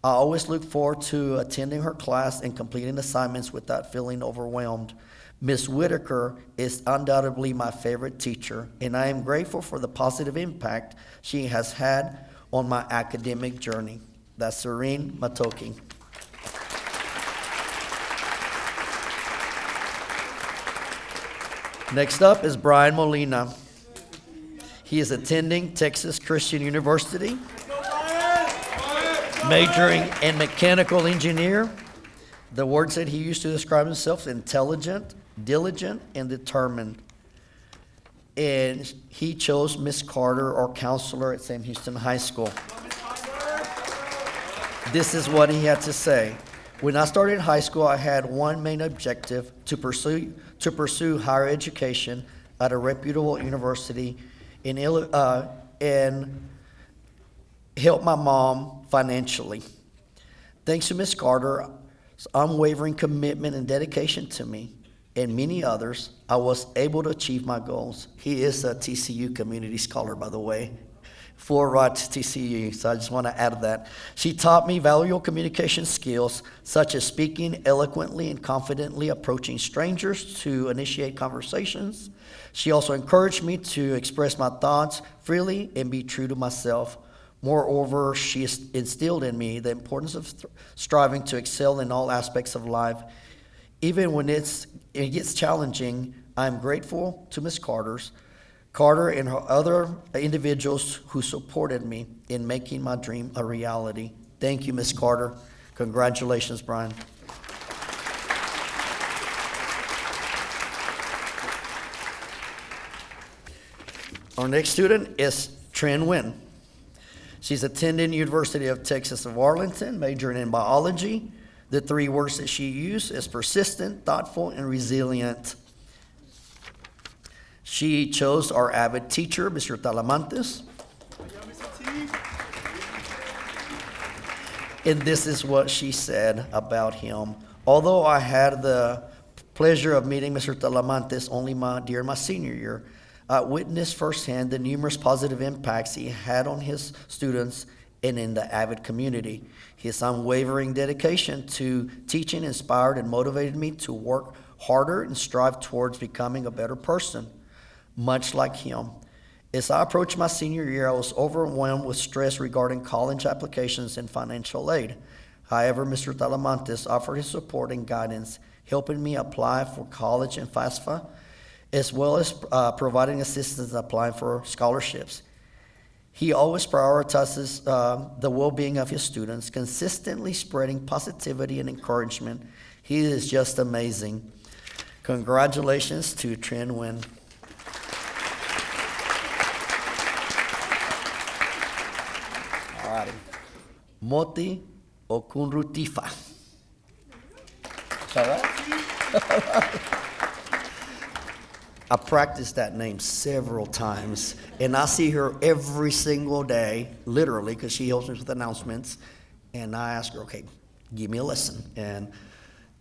I always look forward to attending her class and completing assignments without feeling overwhelmed. Ms. Whitaker is undoubtedly my favorite teacher, and I am grateful for the positive impact she has had on my academic journey. That's Serene Matoki. Next up is Brian Molina. He is attending Texas Christian University, majoring in mechanical engineer. The words that he used to describe himself: intelligent, diligent, and determined. And he chose Miss Carter, our counselor at Sam Houston High School. This is what he had to say. When I started high school, I had one main objective: to pursue higher education at a reputable university and help my mom financially. Thanks to Miss Carter's unwavering commitment and dedication to me and many others, I was able to achieve my goals. He is a TCU community scholar, by the way. Full ride to TCU, so I just want to add that. She taught me valuable communication skills, such as speaking eloquently and confidently, approaching strangers to initiate conversations. She also encouraged me to express my thoughts freely and be true to myself. Moreover, she instilled in me the importance of striving to excel in all aspects of life. Even when it gets challenging, I'm grateful to Ms. Carter and her other individuals who supported me in making my dream a reality. Thank you, Ms. Carter. Congratulations, Brian. Our next student is Trin Nguyen. She's attending University of Texas of Arlington, majoring in biology. The three words that she used is persistent, thoughtful, and resilient. She chose our avid teacher, Mr. Talamantes. And this is what she said about him. Although I had the pleasure of meeting Mr. Talamantes only during my senior year, I witnessed firsthand the numerous positive impacts he had on his students and in the avid community. His unwavering dedication to teaching inspired and motivated me to work harder and strive towards becoming a better person. Much like him, as I approached my senior year, I was overwhelmed with stress regarding college applications and financial aid. However, Mr. Talamantes offered his support and guidance, helping me apply for college and FAFSA, as well as providing assistance in applying for scholarships. He always prioritizes the well-being of his students, consistently spreading positivity and encouragement. He is just amazing. Congratulations to Trin Nguyen. Moti Okunrutifa. Is that right? I practiced that name several times, and I see her every single day, literally, because she helps me with announcements. And I ask her, okay, give me a lesson. And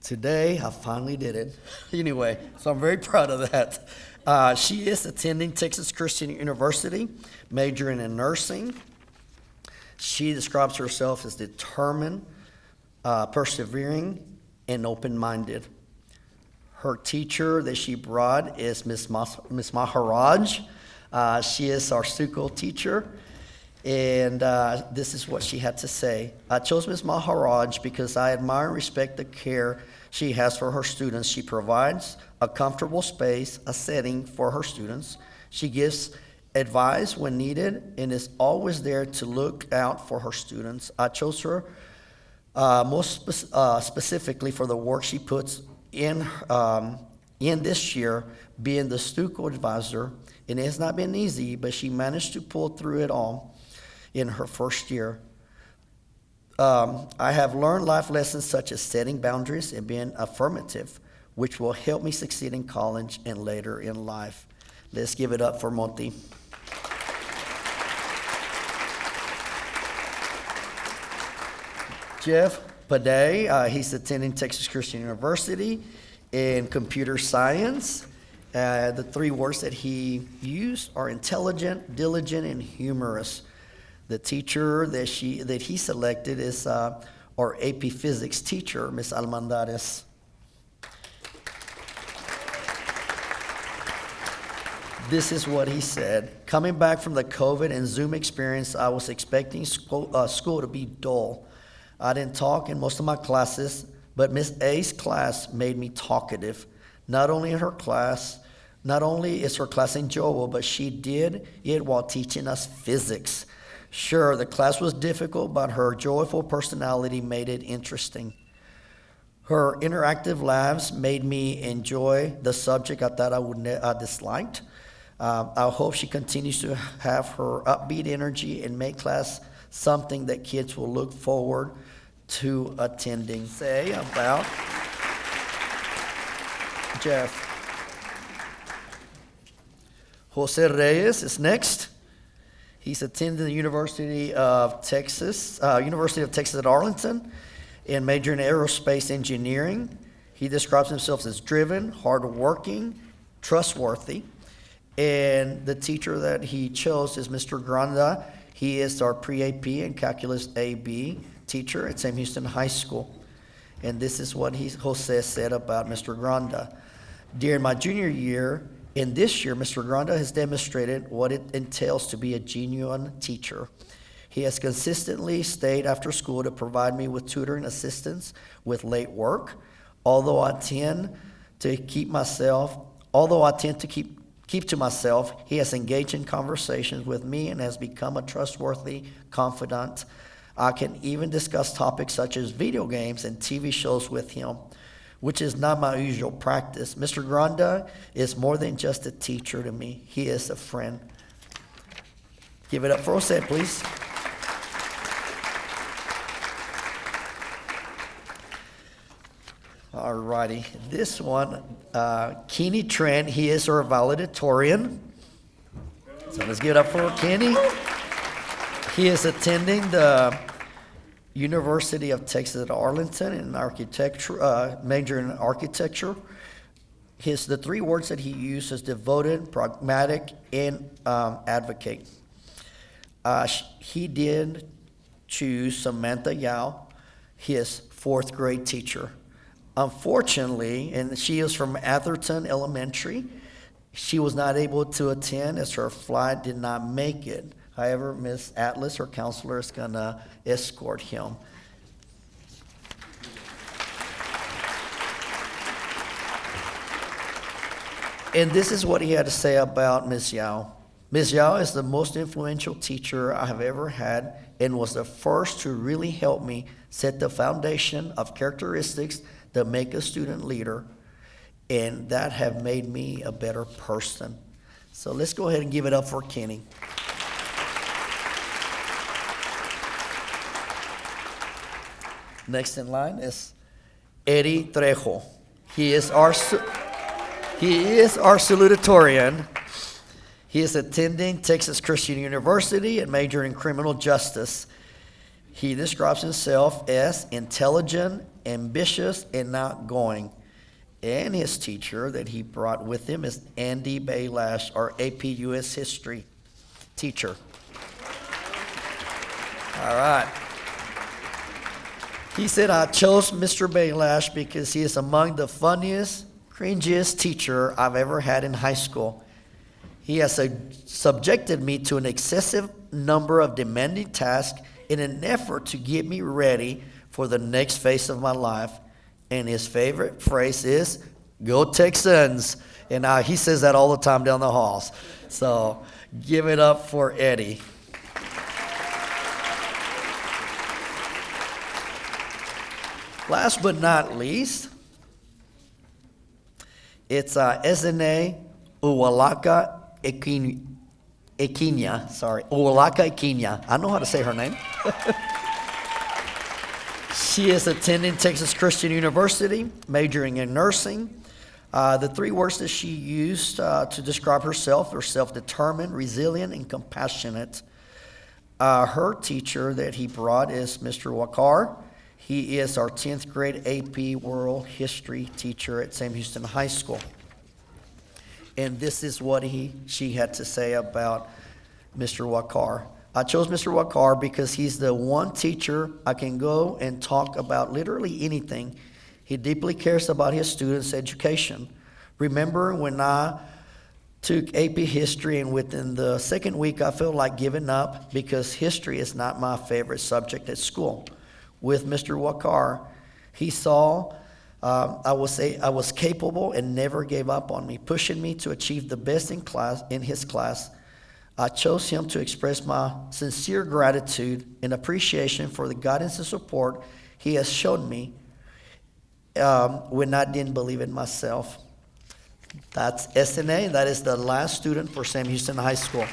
today, I finally did it. Anyway, so I'm very proud of that. She is attending Texas Christian University, majoring in nursing. She describes herself as determined, persevering, and open-minded. Her teacher that she brought is Miss Maharaj. She is our Sukho teacher, and this is what she had to say. I chose Miss Maharaj because I admire and respect the care she has for her students. She provides a comfortable space, a setting for her students. She gives advice when needed and is always there to look out for her students. I chose her most specifically for the work she puts in this year, being the Sukho advisor. And it has not been easy, but she managed to pull through it all in her first year. I have learned life lessons such as setting boundaries and being affirmative, which will help me succeed in college and later in life. Let's give it up for Monty. Jeff Paday, he's attending Texas Christian University in computer science. The three words that he used are intelligent, diligent, and humorous. The teacher that he selected is our AP Physics teacher, Ms. Almandares. This is what he said. Coming back from the COVID and Zoom experience, I was expecting school to be dull. I didn't talk in most of my classes, but Miss A's class made me talkative. Not only is her class enjoyable, but she did it while teaching us physics. Sure, the class was difficult, but her joyful personality made it interesting. Her interactive labs made me enjoy the subject I thought I disliked. I hope she continues to have her upbeat energy and make class something that kids will look forward to attending. Say about Jeff. Jose Reyes is next. He's attending the University of Texas at Arlington and majoring in aerospace engineering. He describes himself as driven, hardworking, trustworthy. And the teacher that he chose is Mr. Granda. He is our pre-AP and calculus AB teacher at Sam Houston High School. And this is what Jose said about Mr. Granda. During my junior year, and this year, Mr. Granda has demonstrated what it entails to be a genuine teacher. He has consistently stayed after school to provide me with tutoring assistance with late work. Although I tend to keep to myself, he has engaged in conversations with me and has become a trustworthy confidant. I can even discuss topics such as video games and TV shows with him, which is not my usual practice. Mr. Granda is more than just a teacher to me. He is a friend. Give it up for Jose, please. All righty. This one, Kenny Trent, he is our valedictorian. So let's give it up for Kenny. He is attending the University of Texas at Arlington in architecture, major in architecture. The three words that he used is devoted, pragmatic, and advocate. He did choose Samantha Yao, his fourth grade teacher. Unfortunately, and she is from Atherton Elementary, she was not able to attend as her flight did not make it. However, Ms. Atlas, her counselor, is going to escort him. And this is what he had to say about Ms. Yao. Ms. Yao is the most influential teacher I have ever had and was the first to really help me set the foundation of characteristics that make a student leader and that have made me a better person. So let's go ahead and give it up for Kenny. Next in line is Eddie Trejo. He is our salutatorian. He is attending Texas Christian University and majoring in criminal justice. He describes himself as intelligent, ambitious, and outgoing. And his teacher that he brought with him is Andy Baylash, our AP US history teacher. All right. He said, I chose Mr. Baylash because he is among the funniest, cringiest teacher I've ever had in high school. He has subjected me to an excessive number of demanding tasks in an effort to get me ready for the next phase of my life. And his favorite phrase is, "Go Texans." And he says that all the time down the halls. So give it up for Eddie. Last but not least, it's Ezene Uwalaka Ekinya. Sorry, Uwalaka Ekinya. I know how to say her name. She is attending Texas Christian University, majoring in nursing. The three words that she used to describe herself are self-determined, resilient, and compassionate. Her teacher that he brought is Mr. Wakar. He is our 10th grade AP World History teacher at Sam Houston High School. And this is what she had to say about Mr. Wakar. I chose Mr. Wakar because he's the one teacher I can go and talk about literally anything. He deeply cares about his students' education. Remember when I took AP History and within the second week I felt like giving up because history is not my favorite subject at school. With Mr. Wakar, he saw I was capable and never gave up on me, pushing me to achieve the best in his class. I chose him to express my sincere gratitude and appreciation for the guidance and support he has shown me when I didn't believe in myself. That's SNA. That is the last student for Sam Houston High School.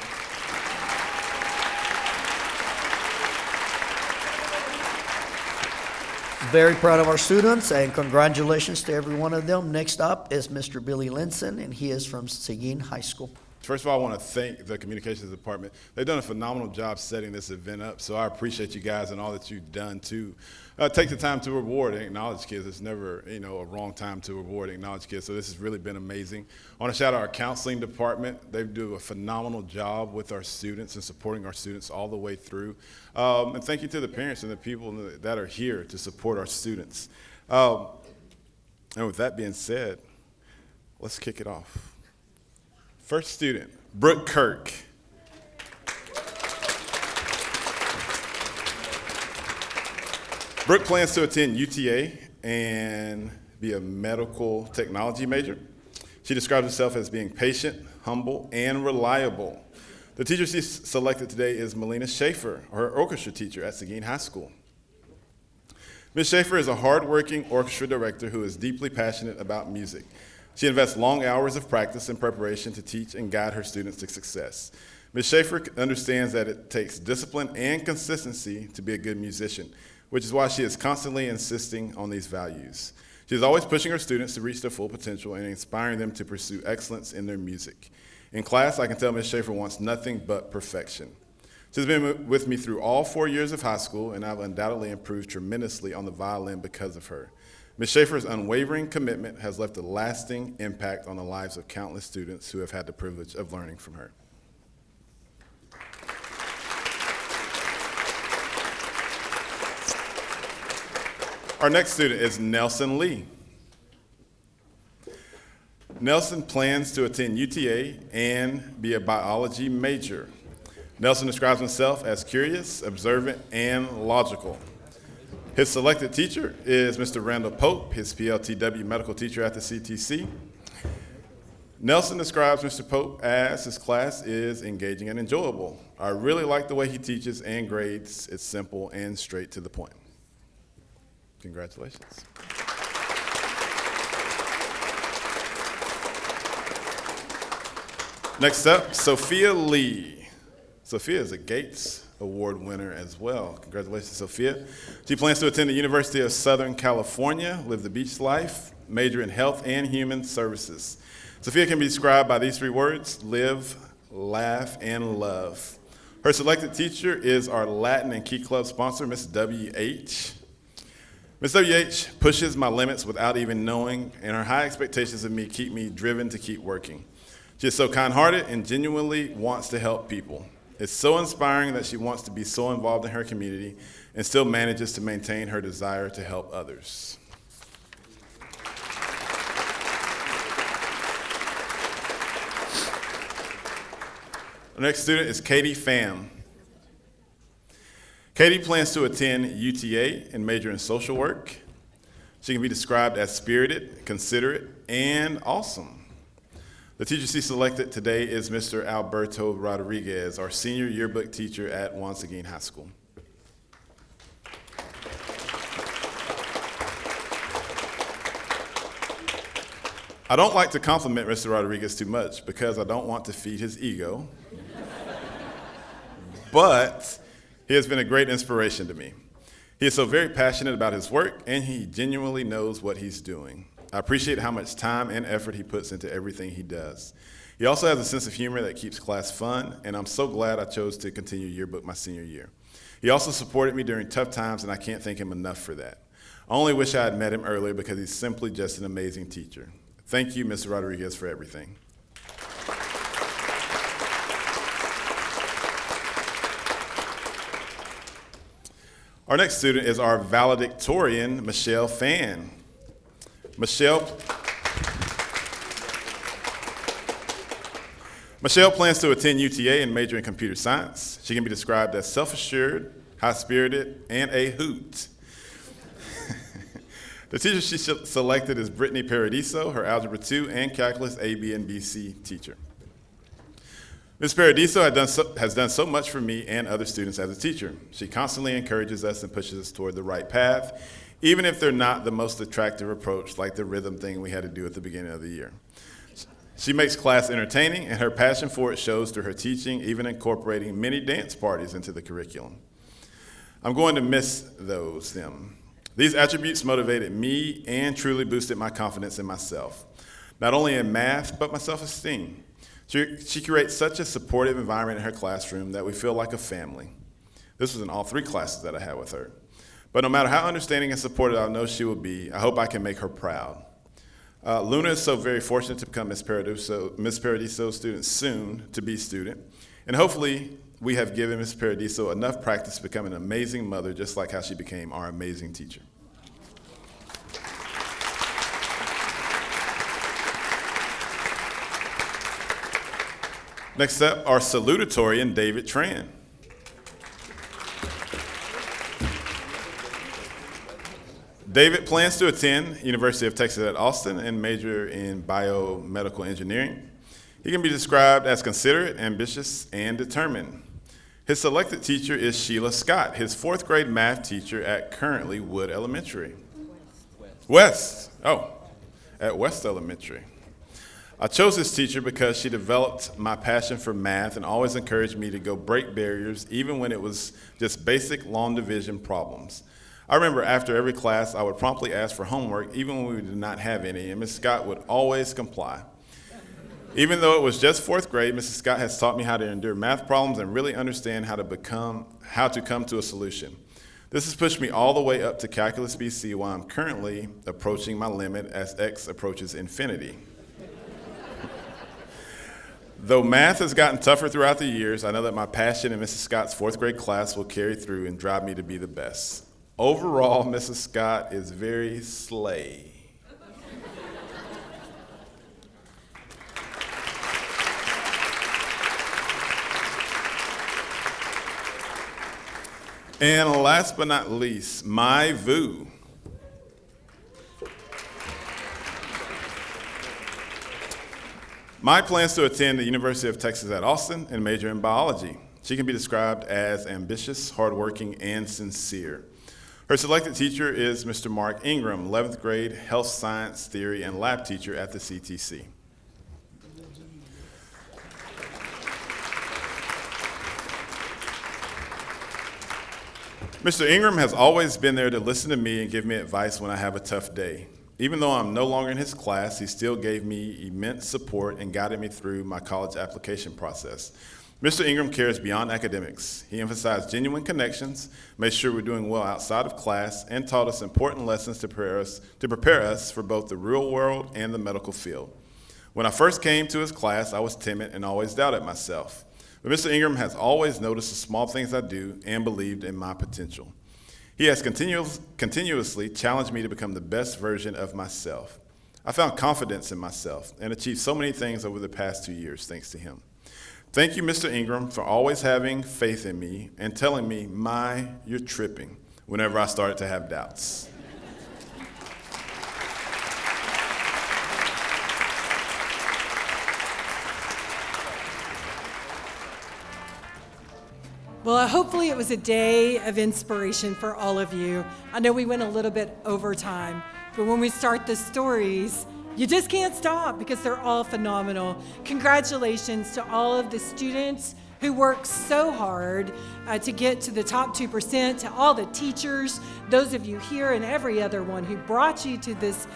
Very proud of our students, and congratulations to every one of them. Next up is Mr. Billy Linson, and he is from Seguin High School. First of all, I want to thank the communications department. They've done a phenomenal job setting this event up, so I appreciate you guys and all that you've done to take the time to reward and acknowledge kids. It's never, a wrong time to reward and acknowledge kids, so this has really been amazing. I want to shout out our counseling department. They do a phenomenal job with our students and supporting our students all the way through. And thank you to the parents and the people that are here to support our students. And with that being said, let's kick it off. First student, Brooke Kirk. Brooke plans to attend UTA and be a medical technology major. She describes herself as being patient, humble, and reliable. The teacher she selected today is Melina Schaefer, her orchestra teacher at Seguin High School. Ms. Schaefer is a hardworking orchestra director who is deeply passionate about music. She invests long hours of practice and preparation to teach and guide her students to success. Ms. Schaefer understands that it takes discipline and consistency to be a good musician, which is why she is constantly insisting on these values. She is always pushing her students to reach their full potential and inspiring them to pursue excellence in their music. In class, I can tell Ms. Schaefer wants nothing but perfection. She's been with me through all 4 years of high school, and I've undoubtedly improved tremendously on the violin because of her. Ms. Schaefer's unwavering commitment has left a lasting impact on the lives of countless students who have had the privilege of learning from her. Our next student is Nelson Lee. Nelson plans to attend UTA and be a biology major. Nelson describes himself as curious, observant, and logical. His selected teacher is Mr. Randall Pope, his PLTW medical teacher at the CTC. Nelson describes Mr. Pope as his class is engaging and enjoyable. I really like the way he teaches and grades. It's simple and straight to the point. Congratulations. Next up, Sophia Lee. Sophia is a Gates Award winner as well. Congratulations, Sophia. She plans to attend the University of Southern California, live the beach life, major in health and human services. Sophia can be described by these 3 words: live, laugh, and love. Her selected teacher is our Latin and Key Club sponsor, Miss W.H. Miss W.H. pushes my limits without even knowing, and her high expectations of me keep me driven to keep working. She is so kind-hearted and genuinely wants to help people. It's so inspiring that she wants to be so involved in her community and still manages to maintain her desire to help others. Our next student is Katie Pham. Katie plans to attend UTA and major in social work. She can be described as spirited, considerate, and awesome. The teacher she selected today is Mr. Alberto Rodriguez, our senior yearbook teacher at Seguin High School. I don't like to compliment Mr. Rodriguez too much because I don't want to feed his ego, but he has been a great inspiration to me. He is so very passionate about his work, and he genuinely knows what he's doing. I appreciate how much time and effort he puts into everything he does. He also has a sense of humor that keeps class fun, and I'm so glad I chose to continue yearbook my senior year. He also supported me during tough times, and I can't thank him enough for that. I only wish I had met him earlier because he's simply just an amazing teacher. Thank you, Mr. Rodriguez, for everything. Our next student is our valedictorian, Michelle Fan. Michelle plans to attend UTA and major in computer science. She can be described as self-assured, high-spirited, and a hoot. The teacher she selected is Brittany Paradiso, her Algebra 2 and Calculus A, B, and BC teacher. Ms. Paradiso has done so much for me and other students as a teacher. She constantly encourages us and pushes us toward the right path, even if they're not the most attractive approach, like the rhythm thing we had to do at the beginning of the year. She makes class entertaining, and her passion for it shows through her teaching, even incorporating many dance parties into the curriculum. I'm going to miss them. These attributes motivated me and truly boosted my confidence in myself, not only in math, but my self-esteem. She creates such a supportive environment in her classroom that we feel like a family. This was in all 3 classes that I had with her. But no matter how understanding and supportive I know she will be, I hope I can make her proud. Luna is so very fortunate to become Ms. Paradiso's student soon-to-be student, and hopefully we have given Ms. Paradiso enough practice to become an amazing mother, just like how she became our amazing teacher. Next up, our salutatorian, David Tran. David plans to attend University of Texas at Austin and major in biomedical engineering. He can be described as considerate, ambitious, and determined. His selected teacher is Sheila Scott, his 4th grade math teacher at currently Wood Elementary. At West Elementary. I chose this teacher because she developed my passion for math and always encouraged me to go break barriers, even when it was just basic long division problems. I remember after every class, I would promptly ask for homework, even when we did not have any, and Ms. Scott would always comply. Even though it was just 4th grade, Mrs. Scott has taught me how to endure math problems and really understand how to come to a solution. This has pushed me all the way up to Calculus BC, while I'm currently approaching my limit as X approaches infinity. Though math has gotten tougher throughout the years, I know that my passion in Mrs. Scott's 4th grade class will carry through and drive me to be the best. Overall, Mrs. Scott is very slay. And last but not least, my VU. My plans to attend the University of Texas at Austin and major in biology. She can be described as ambitious, hardworking, and sincere. Her selected teacher is Mr. Mark Ingram, 11th grade health science theory and lab teacher at the CTC. Mr. Ingram has always been there to listen to me and give me advice when I have a tough day. Even though I'm no longer in his class, he still gave me immense support and guided me through my college application process. Mr. Ingram cares beyond academics. He emphasized genuine connections, made sure we're doing well outside of class, and taught us important lessons to prepare us for both the real world and the medical field. When I first came to his class, I was timid and always doubted myself. But Mr. Ingram has always noticed the small things I do and believed in my potential. He has continuously challenged me to become the best version of myself. I found confidence in myself and achieved so many things over the past 2 years thanks to him. Thank you, Mr. Ingram, for always having faith in me and telling me, you're tripping, whenever I started to have doubts. Well, hopefully it was a day of inspiration for all of you. I know we went a little bit over time, but when we start the stories, you just can't stop because they're all phenomenal. Congratulations to all of the students who work so hard to get to the top 2%, to all the teachers, those of you here and every other one who brought you to this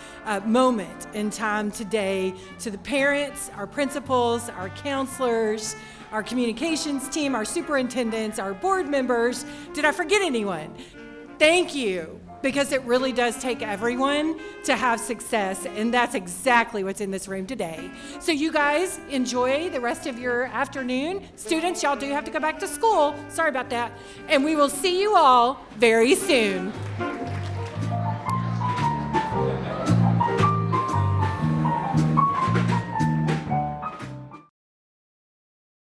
moment in time today, to the parents, our principals, our counselors, our communications team, our superintendents, our board members. Did I forget anyone? Thank you, because it really does take everyone to have success, and that's exactly what's in this room today. So you guys enjoy the rest of your afternoon. Students, y'all do have to go back to school. Sorry about that. And we will see you all very soon.